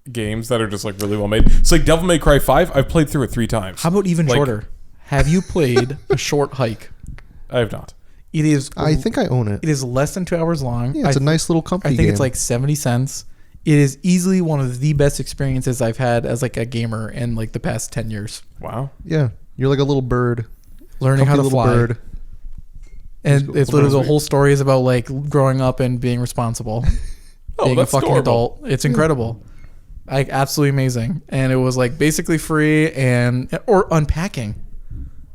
games that are just like really well made. It's like Devil May Cry 5. I've played through it 3 times. How about even shorter? Have you played A Short Hike? I have not. It is. I think I own it. It is less than 2 hours long. Yeah, it's a nice little comfy I think game. it's like 70 cents. It is easily one of the best experiences I've had as like a gamer in like the past 10 years. Wow. Yeah, you're like a little bird. Learning how to little fly. bird. And it's literally the whole story is about like growing up and being responsible. Being a fucking adult. It's incredible. Like absolutely amazing. And it was like basically free or Unpacking.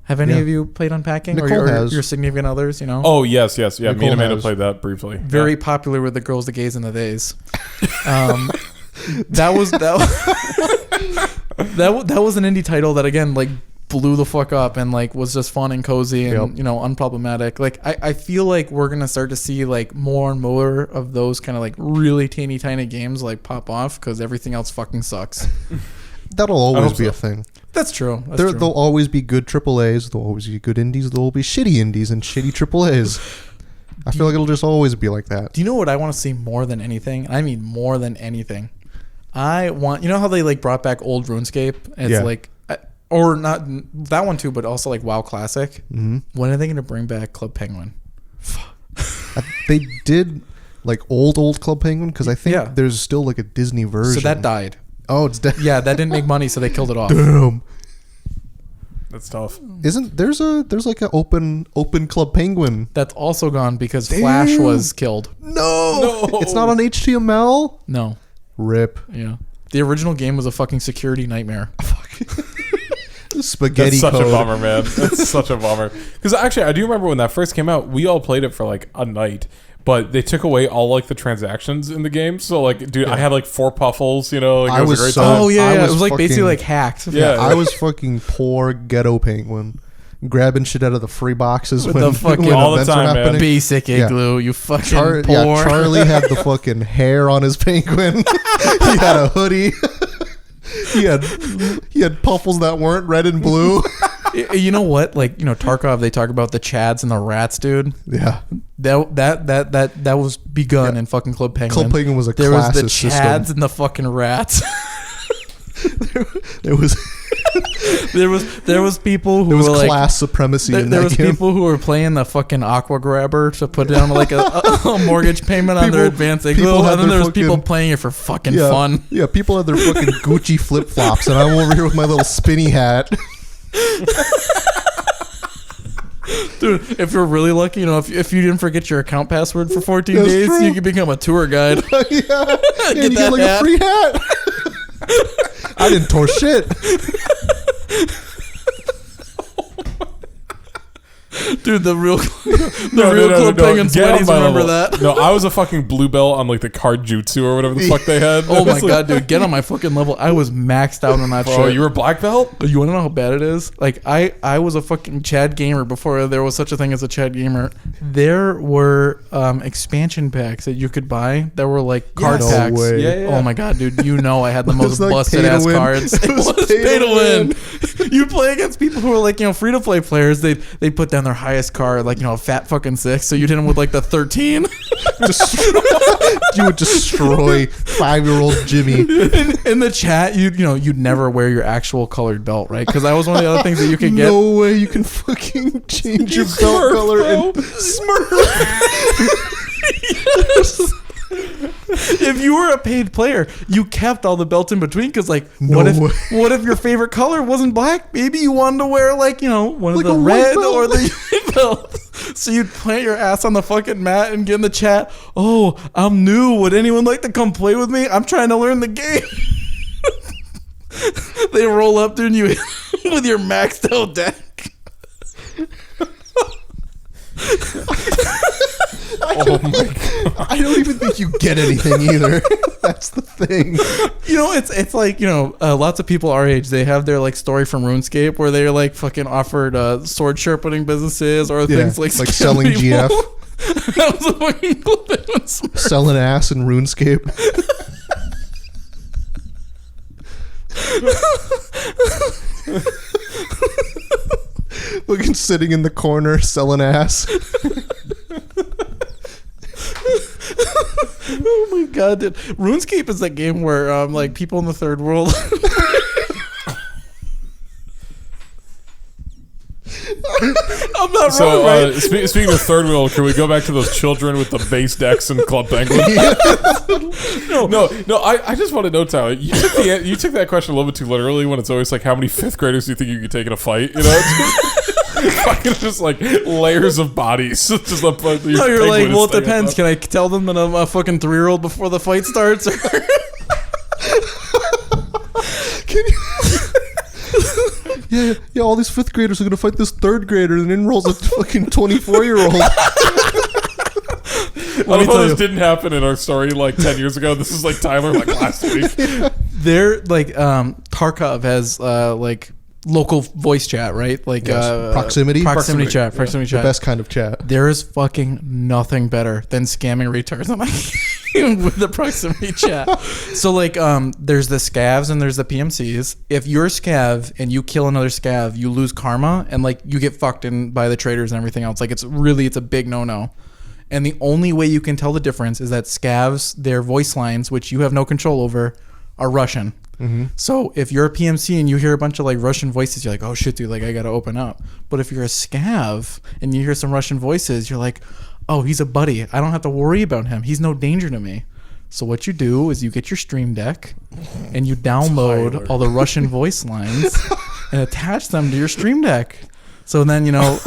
Have any of you played Unpacking? Nicole or has. your significant others, you know? Oh yes. Yeah, me and Nicole Amanda has. played that briefly. Very popular with the girls, the gays, and the theys. That was an indie title that again like blew the fuck up and like was just fun and cozy and unproblematic. Like I feel like we're gonna start to see like more and more of those kind of like really teeny tiny games like pop off because everything else fucking sucks. That'll always be a thing. That's true. There'll always be good AAAs. There'll always be good indies. There'll be shitty indies and shitty AAAs. I feel like it'll just always be like that. Do you know what I want to see more than anything? I mean more than anything. I want, you know how they like brought back old RuneScape? It's like, or not that one too, but also like WoW Classic. Mm-hmm. When are they going to bring back Club Penguin? They did like old Club Penguin because I think there's still like a Disney version. So that died. Oh, it's dead. Yeah, that didn't make money, so they killed it off. Damn. That's tough. Isn't there's like an open Club Penguin? That's also gone because Flash was killed. No, it's not on HTML. No. Rip. Yeah. The original game was a fucking security nightmare. Spaghetti That's such code. a bummer, man. That's such a bummer. Because actually, I do remember when that first came out, we all played it for like a night. But they took away all like the transactions in the game. So like, dude, I had like 4 puffles. You know, like, I it was a great so- time. Oh yeah, I it was was like basically fucking- like hacked. Yeah. I was fucking poor ghetto penguin, grabbing shit out of the free boxes With when, the fucking- when all the events time, were man. happening. Basic igloo, you fucking poor. Charlie had the fucking hair on his penguin. He had a hoodie. He had puffles that weren't red and blue. You know what? Like, you know, Tarkov, they talk about the Chads and the rats, dude. Yeah. That was begun in fucking Club Penguin. Club Penguin was a There was the classist Chads system. and the fucking rats. There was there was people who there was were like class supremacy in there that was game. people who were playing the fucking aqua grabber to put down like a mortgage payment on their People- advanced people igloo, had and then their there was people fucking- playing it for fucking yeah, fun. Yeah, people had their fucking Gucci flip flops, and I'm over here with my little spinny hat. Dude, if you're really lucky, you know, if you didn't forget your account password for 14 That's days, true. you could become a tour guide. Yeah, and you get that like hat. a free hat. I didn't tore shit. Dude, the real No, Club Penguin get on sweaties, my remember level. that? No, I was a fucking blue belt on like the card jutsu or whatever the fuck they had. Oh my god, dude, get on my fucking level. I was maxed out on that Bro, shit. you were black belt? You want to know how bad it is? Like, I was a fucking Chad gamer before there was such a thing as a Chad gamer. There were expansion packs that you could buy that were like card No packs. way. Yeah. Oh my god, dude, you know I had the most was like busted pay to ass win. cards. It was pay to win. You'd play against people who were like, you know, free to play players. They put down their highest card, like, you know, a fat fucking 6. So you'd hit them with like the 13. You would destroy 5-year-old Jimmy. In the chat, you'd never wear your actual colored belt, right? Because that was one of the other things that you could get. No way you can fucking change your belt color and If you were a paid player, you kept all the belts in between because, like, No what way. if your favorite color wasn't black? Maybe you wanted to wear, like, you know, one Like of the a white red belt. or the white belt. So you'd plant your ass on the fucking mat and get in the chat. Oh, I'm new. Would anyone like to come play with me? I'm trying to learn the game. They roll up, dude, and you with your maxed out deck. Oh my god. I don't even think you get anything either. That's the thing. You know, it's like, you know, lots of people our age, they have their like story from RuneScape where they're like fucking offered sword sharpening businesses or things like selling people. GF. That was a fucking clip it was smart. Selling ass in RuneScape. Fucking sitting in the corner selling ass. Oh my god, dude. RuneScape is that game where like people in the third world I'm not wrong, right? Speaking of third wheel, can we go back to those children with the base decks and Club Penguin? No. I just want to know, Tyler. You took that question a little bit too literally. When it's always like, how many fifth graders do you think you could take in a fight? You know, it's fucking just like layers of bodies. Just No, you're like, well, it depends. Can I tell them that I'm a fucking 3-year-old before the fight starts? Can you? Yeah, all these fifth graders are gonna fight this third grader, and then rolls a fucking 24-year-old. Let me tell you, this didn't happen in our story like 10 years ago. This is like Tyler like last week. They're like Tarkov has like local voice chat, right? Like Yes. Proximity chat. The best kind of chat. There is fucking nothing better than scamming retards on my game with the proximity chat. So like there's the scavs and there's the PMCs. If you're a scav and you kill another scav, you lose karma and like you get fucked in by the traders and everything else. Like it's a big no-no. And the only way you can tell the difference is that scavs, their voice lines, which you have no control over, are Russian. Mm-hmm. So if you're a PMC and you hear a bunch of like Russian voices, you're like, oh shit, dude, like I gotta open up. But if you're a scav and you hear some Russian voices, you're like, oh, he's a buddy. I don't have to worry about him. He's no danger to me. So what you do is you get your Stream Deck and you download all the Russian voice lines and attach them to your Stream Deck. So then, you know,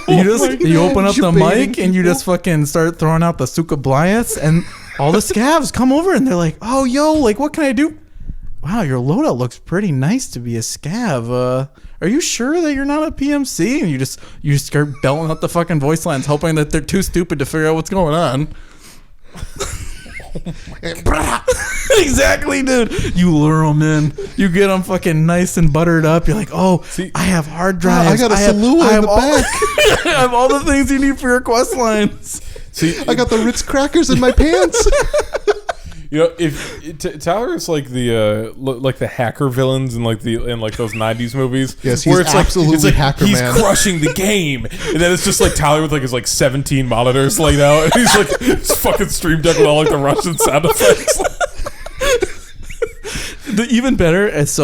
you open up the mic and you just fucking start throwing out the Suka Blyas and all the scavs come over and they're like, oh, yo, like, what can I do? Wow, your loadout looks pretty nice to be a scav. Are you sure that you're not a PMC? And you just start belting out the fucking voice lines, hoping that they're too stupid to figure out what's going on. Exactly, dude. You lure them in. You get them fucking nice and buttered up. You're like, oh, I have hard drives. I got a Salua in the back. I have all the things you need for your quest lines. See, I got the Ritz crackers in my pants. You know, if Tyler is like the hacker villains in like those '90s movies, yes, he's absolutely hacker he's man. crushing the game, and then it's just like Tyler with like his like 17 monitors laid out, and he's like his fucking Stream Deck with all like the Russian sound effects. The even better is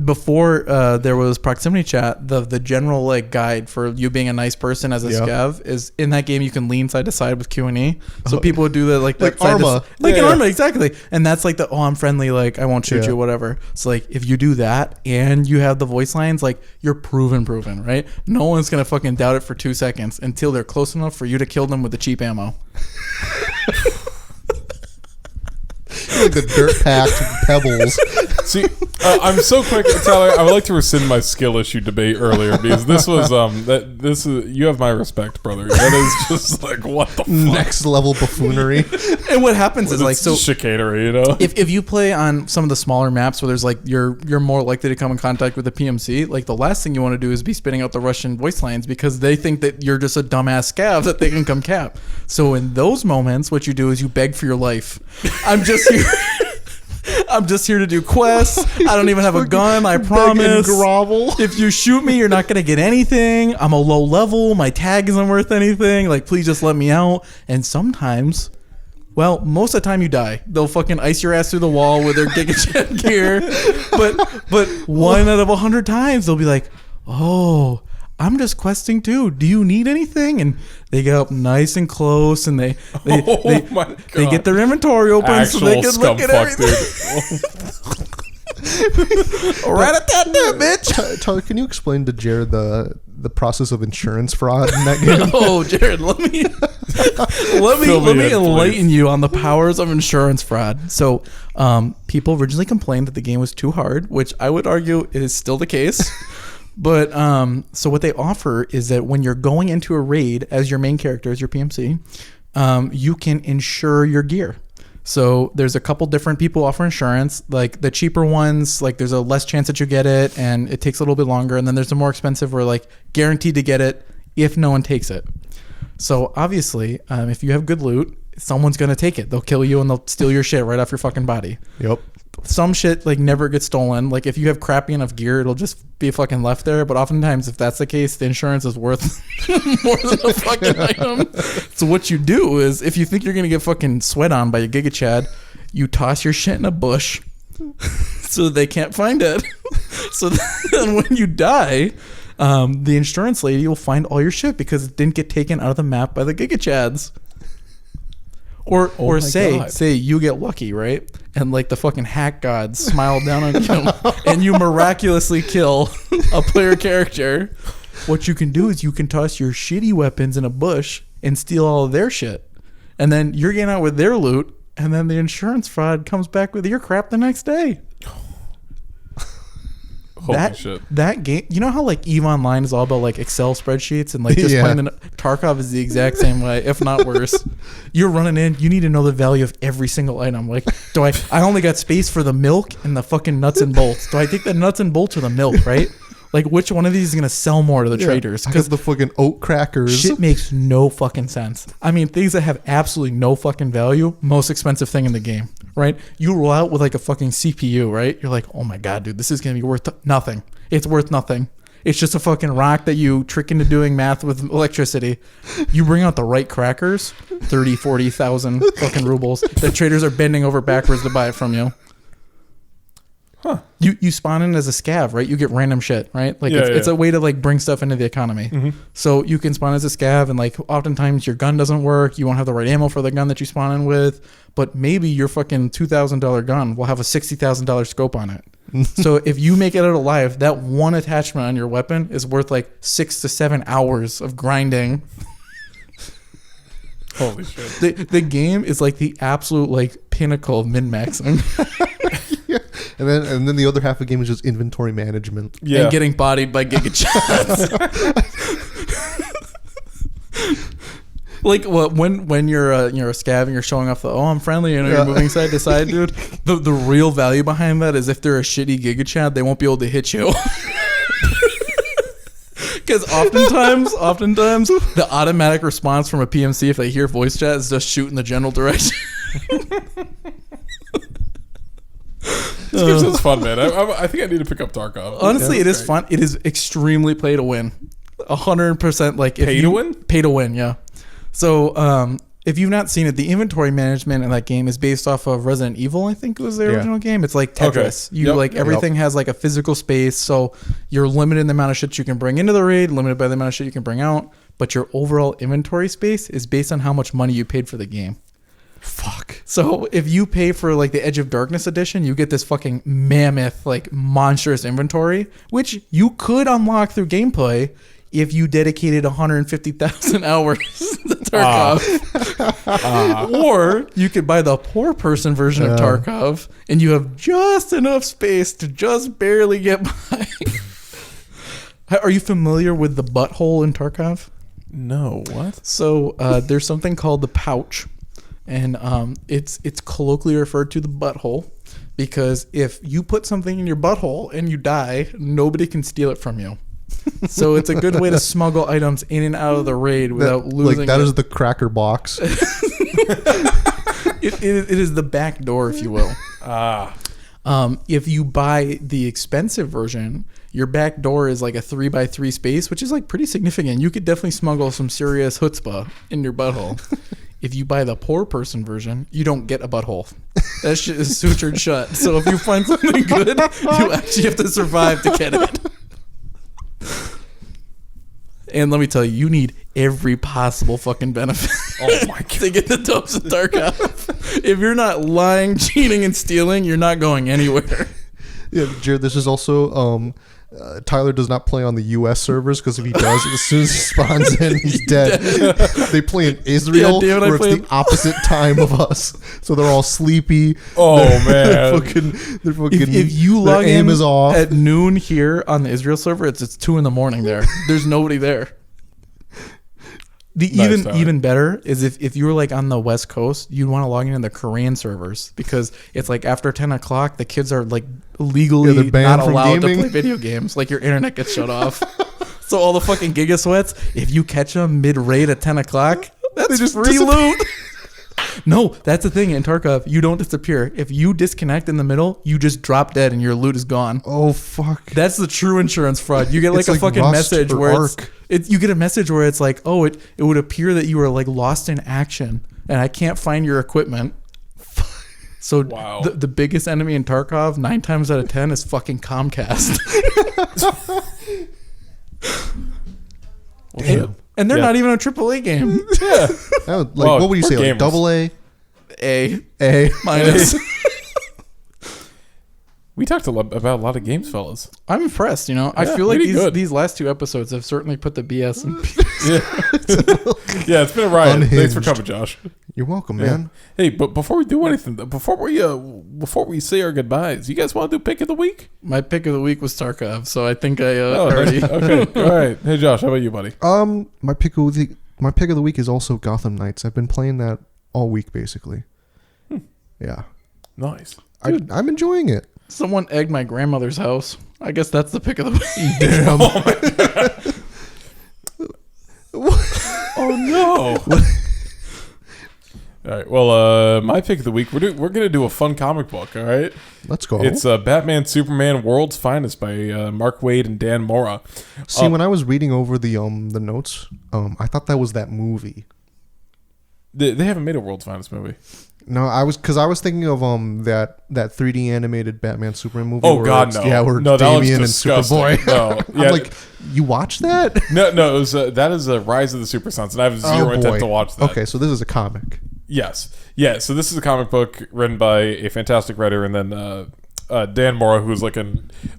before there was proximity chat, the general like guide for you being a nice person as a scav is in that game. You can lean side to side with Q&E, so people would do that like Arma, in Arma, exactly. And that's like I'm friendly, like I won't shoot you, whatever. So like if you do that and you have the voice lines, like you're proven, right? No one's gonna fucking doubt it for 2 seconds until they're close enough for you to kill them with the cheap ammo. Like the dirt packed pebbles. See, I'm so quick, Tyler. I would like to rescind my skill issue debate earlier because this was you have my respect, brother. That is just like what the fuck? Next level buffoonery. And what happens is like chicanery, you know. If you play on some of the smaller maps where there's like you're more likely to come in contact with the PMC, like the last thing you want to do is be spitting out the Russian voice lines because they think that you're just a dumbass scav that they can come cap. So in those moments, what you do is you beg for your life. I'm just here. I'm just here to do quests. I don't even have a gun, I promise. Grovel. If you shoot me, you're not going to get anything. I'm a low level. My tag isn't worth anything. Like, please just let me out. And sometimes, well, most of the time you die. They'll fucking ice your ass through the wall with their GigaChat gear. But 1 out of 100 times, they'll be like, oh, I'm just questing too. Do you need anything? And they get up nice and close, and they get their inventory open Actual so they can look at everything. Right at that there, bitch. Tyler, can you explain to Jared the process of insurance fraud in that game? Oh, Jared, let me enlighten you on the powers of insurance fraud. So, people originally complained that the game was too hard, which I would argue is still the case. But so what they offer is that when you're going into a raid as your main character, as your PMC, you can insure your gear. So there's a couple different people offer insurance. Like the cheaper ones, like there's a less chance that you get it and it takes a little bit longer. And then there's the more expensive where like guaranteed to get it if no one takes it. So obviously, if you have good loot, someone's gonna take it. They'll kill you and they'll steal your shit right off your fucking body. Yep. Some shit like never gets stolen. Like if you have crappy enough gear, it'll just be fucking left there. But oftentimes, if that's the case, the insurance is worth more than a fucking item. So what you do is, if you think you're gonna get fucking sweat on by a Giga Chad, you toss your shit in a bush so they can't find it. So then when you die, the insurance lady will find all your shit because it didn't get taken out of the map by the Giga Chads. Or say you get lucky, right? And like the fucking hack gods smile down on you and you miraculously kill a player character. What you can do is you can toss your shitty weapons in a bush and steal all of their shit. And then you're getting out with their loot, and then the insurance fraud comes back with your crap the next day. Holy shit. That game, you know how like EVE Online is all about like Excel spreadsheets and like just playing Tarkov is the exact same way, if not worse. You're running in, you need to know the value of every single item. Like, I only got space for the milk and the fucking nuts and bolts. Do I take the nuts and bolts or the milk, right? Like, which one of these is going to sell more to the traders? Because the fucking oat crackers. Shit makes no fucking sense. I mean, things that have absolutely no fucking value, most expensive thing in the game, right? You roll out with like a fucking CPU, right? You're like, oh my God, dude, this is going to be worth nothing. It's worth nothing. It's just a fucking rock that you trick into doing math with electricity. You bring out the right crackers, 30, 40,000 fucking rubles. The traders are bending over backwards to buy it from you. Huh. You spawn in as a scav, right? You get random shit, right? Like it's a way to like bring stuff into the economy. Mm-hmm. So you can spawn as a scav, and like oftentimes your gun doesn't work. You won't have the right ammo for the gun that you spawn in with. But maybe your fucking $2,000 gun will have a $60,000 scope on it. So if you make it out alive, that one attachment on your weapon is worth like 6 to 7 hours of grinding. Holy shit! The game is like the absolute like pinnacle of min-maxing. And then the other half of the game is just inventory management. Yeah. And getting bodied by Giga Chads. Like what when you're a scav and you're showing off the I'm friendly and you're moving side to side, dude. The real value behind that is if they're a shitty Giga Chad, they won't be able to hit you. Because oftentimes the automatic response from a PMC if they hear voice chat is just shoot in the general direction. This game sounds fun, man. I think I need to pick up Tarkov. Honestly, it is fun. It is extremely play to win. 100% like pay to win? Pay to win, yeah. So if you've not seen it, the inventory management in that game is based off of Resident Evil, I think it was the original game. It's like Tetris. Okay. Everything has like a physical space, so you're limited in the amount of shit you can bring into the raid, limited by the amount of shit you can bring out, but your overall inventory space is based on how much money you paid for the game. Fuck. So if you pay for like the Edge of Darkness edition, you get this fucking mammoth, like monstrous inventory, which you could unlock through gameplay if you dedicated 150,000 hours to Tarkov. Or you could buy the poor person version of Tarkov and you have just enough space to just barely get by. Are you familiar with the butthole in Tarkov? No, what? So there's something called the pouch. And it's colloquially referred to the butthole because if you put something in your butthole and you die, nobody can steal it from you. So it's a good way to smuggle items in and out of the raid without losing. Like that is the cracker box. It is the back door, if you will. If you buy the expensive version, your back door is like a 3x3 space, which is like pretty significant. You could definitely smuggle some serious chutzpah in your butthole. If you buy the poor person version, you don't get a butthole. That shit is sutured shut. So if you find something good, you actually have to survive to get it. And let me tell you, you need every possible fucking benefit to get the dopes of Tarkov. If you're not lying, cheating, and stealing, you're not going anywhere. Yeah, Jared, this is also... Tyler does not play on the U.S. servers because if he does, as soon as he spawns in, he's dead. They play in Israel where it's the opposite time of us. So they're all sleepy. Oh, man. They're fucking if you log aim in is off. at noon here on the Israel server, it's 2 a.m. there. There's nobody there. Nice, Tyler. even better is if you were like on the West Coast, you'd want to log into the Korean servers because it's like after 10 o'clock, the kids are like legally they're banned not from allowed gaming. to play video games. Like your internet gets shut off. So all the fucking Giga Sweats, if you catch them mid raid at 10 o'clock, that's just free disappear. loot. No, that's the thing in Tarkov. You don't disappear. If you disconnect in the middle, you just drop dead and your loot is gone. Oh fuck. That's the true insurance fraud. You get like It's a like fucking Rust message or where Ark. you get a message where it's like, oh, it would appear that you were like lost in action and I can't find your equipment. So Wow. the biggest enemy in Tarkov 9 times out of 10 is fucking Comcast. And they're Yeah. not even a AAA game. Yeah. That was, like, Well, what would you we're say? gamers. Like double A, A A. minus. We talked about a lot of games, fellas. I'm impressed, you know. I Yeah, feel like we did good. these last 2 episodes have certainly put the BS in. Yeah, it's been a riot. Thanks for Unhinged. coming, Josh. You're welcome, Yeah. man. Hey, but before we do anything, before we say our goodbyes, you guys want to do pick of the week? My pick of the week was Tarkov, so I think I Oh, already. okay. All right. Hey, Josh, how about you, buddy? My pick of the week is also Gotham Knights. I've been playing that all week basically. Yeah, Nice. I'm enjoying it. Someone egged my grandmother's house. I guess that's the pick of the week. Damn. Oh no. All right. Well, my pick of the week, we're gonna do a fun comic book. All right. Let's go. It's Batman Superman World's Finest by Mark Waid and Dan Mora. See, when I was reading over the notes, I thought that was that movie. They haven't made a World's Finest movie. No, I was thinking of that 3D animated Batman Superman movie. Oh where God, it's- no. Yeah, where no, that looks Damian and disgusting. Superboy. No, I'm yeah, like, you watched that? no. It was that is Rise of the Super Sons, and I have zero intent to watch that. Okay, so this is a comic. Yes. Yeah. So this is a comic book written by a fantastic writer, and then Dan Mora, who's like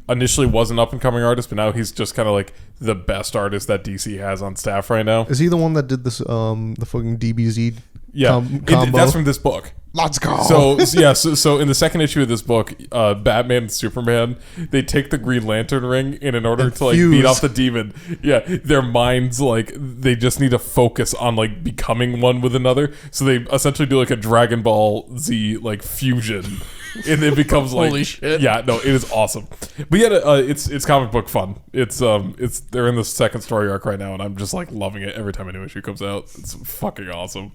initially was an up and coming artist, but now he's just kind of like the best artist that DC has on staff right now. Is he the one that did this? The fucking DBZ. Yeah, combo. that's from this book. Let's go. So in the second issue of this book, Batman and Superman, they take the Green Lantern ring, and in order to like beat fuse. off the demon, their minds like they just need to focus on like becoming one with another. So they essentially do like a Dragon Ball Z like fusion, and it becomes like Holy shit. Yeah, no, it is awesome. But yeah, it's comic book fun. It's they're in the second story arc right now, and I'm just like loving it every time a new issue comes out. It's fucking awesome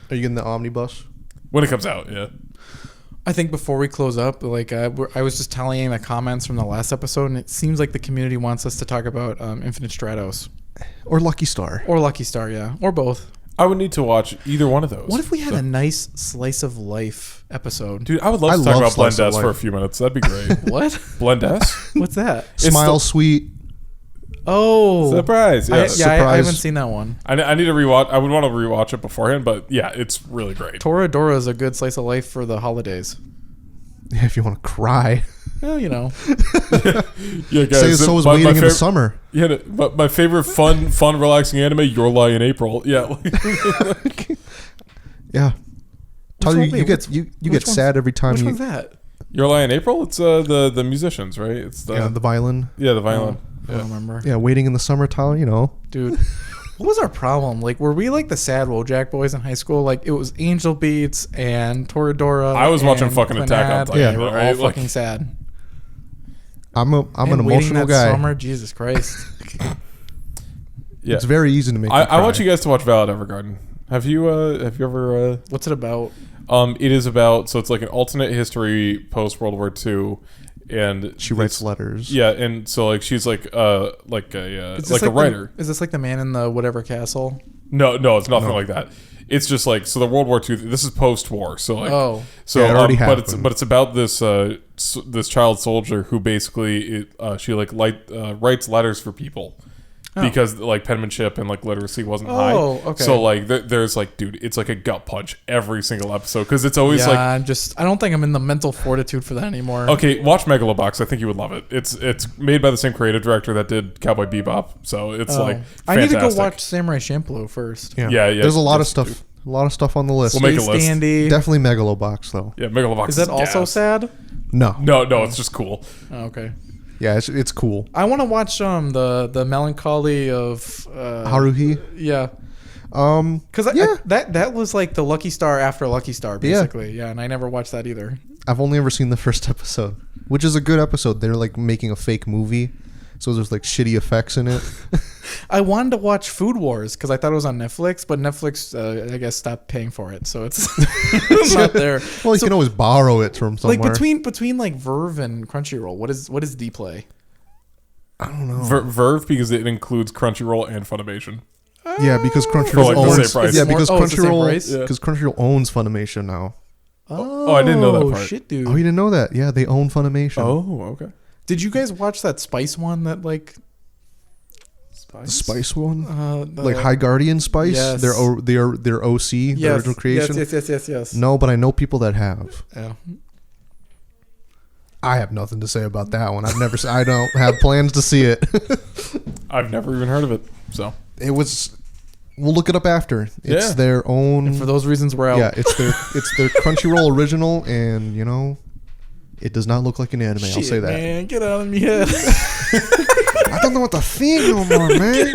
Are you getting the omnibus? when it comes out. Yeah. I think before we close up, like I was just tallying the comments from the last episode, and it seems like the community wants us to talk about Infinite Stratos Or Lucky Star? or Lucky Star, yeah, or both. I would need to watch either one of those. What if we had a nice slice of life episode? Dude, I would love I to talk love about Slice Blend of S for a Life. few minutes. That'd be great. What? Blend S? What's that? Smile the- Sweet. Oh, Surprise. I, Yes. yeah, I Surprise. haven't seen that one. I need to rewatch. I would want to rewatch it beforehand, but yeah, it's really great. Toradora is a good slice of life for the holidays. Yeah, if you want to cry. Well, you know, Yeah, guys. Say so is Waiting in the Summer. Yeah, but my favorite fun, relaxing anime, Your Lie in April. Yeah. Yeah. Tyler, one- you wait, get which- you which get one's- sad every time which you one's that? Your Lie in April? It's the musicians, right? It's the the violin. the violin. I don't remember. Yeah, Waiting in the Summer, Tyler, you know. Dude, what was our problem? Like, were we like the sad Wojak boys in high school? Like, it was Angel Beats and Toradora. I was watching and fucking Attack on Clannad. Titan, They were right? all Like- fucking sad. I'm an And Waiting emotional that guy. Summer, Jesus Christ. Yeah. It's very easy to make. I want you guys to watch Violet Evergarden. Have you ever What's it about? It is about, so it's like an alternate history post World War II, and She writes letters. Yeah, and so like she's like a Is this a writer. Is this like the man in the whatever castle? No, it's nothing like that. It's just like, so the World War II. This is post-war, so like Oh. so Yeah, it already but it's about this this child soldier who basically she writes letters for people. Because like penmanship and like literacy wasn't high. Oh, okay. So like there's like, dude, it's like a gut punch every single episode because it's always Yeah, like, I don't think I'm in the mental fortitude for that anymore. okay, watch Megalobox. I think you would love it. It's made by the same creative director that did Cowboy Bebop, so it's like fantastic. I need to go watch Samurai Champloo first. Yeah. There's a lot of just stuff. A lot of stuff on the list. We'll make a Space list. Dandy. Definitely Megalobox though. Yeah, Megalobox. Is that also gas. sad? No. No, it's just cool. Oh, okay. Yeah, it's cool. I want to watch the melancholy of Haruhi. Yeah. Because Yeah. that was like the Lucky Star after Lucky Star, basically. Yeah, and I never watched that either. I've only ever seen the first episode, which is a good episode. They're like making a fake movie, so there's like shitty effects in it. I wanted to watch Food Wars because I thought it was on Netflix, but Netflix, I guess, stopped paying for it, so it's not there. Well, you So, can always borrow it from somewhere. like between like Verve and Crunchyroll, what is Dplay? I don't know. Verve, because it includes Crunchyroll and Funimation. Yeah, because For Crunchyroll like the owns. same price. Yeah, It's more- because oh, it's the same Crunchyroll price? Yeah. because Crunchyroll owns Funimation now. Oh, I didn't know that part. Shit, dude. Oh, you didn't know that? Yeah, they own Funimation. Oh, okay. Did you guys watch that Spice one that like The Spice one, the- like High Guardian Spice. Yes. Their OC, the yes, original creation. yes. No, but I know people that have. Yeah. I have nothing to say about that one. I've never. I don't have plans to see it. I've never even heard of it. So It was. We'll look it up after. It's Yeah. their own. And for those reasons, we're out. Yeah, it's their Crunchyroll original, and you know, it does not look like an anime. I'll say that. Man, get out of me head. I don't know what to think no more, man.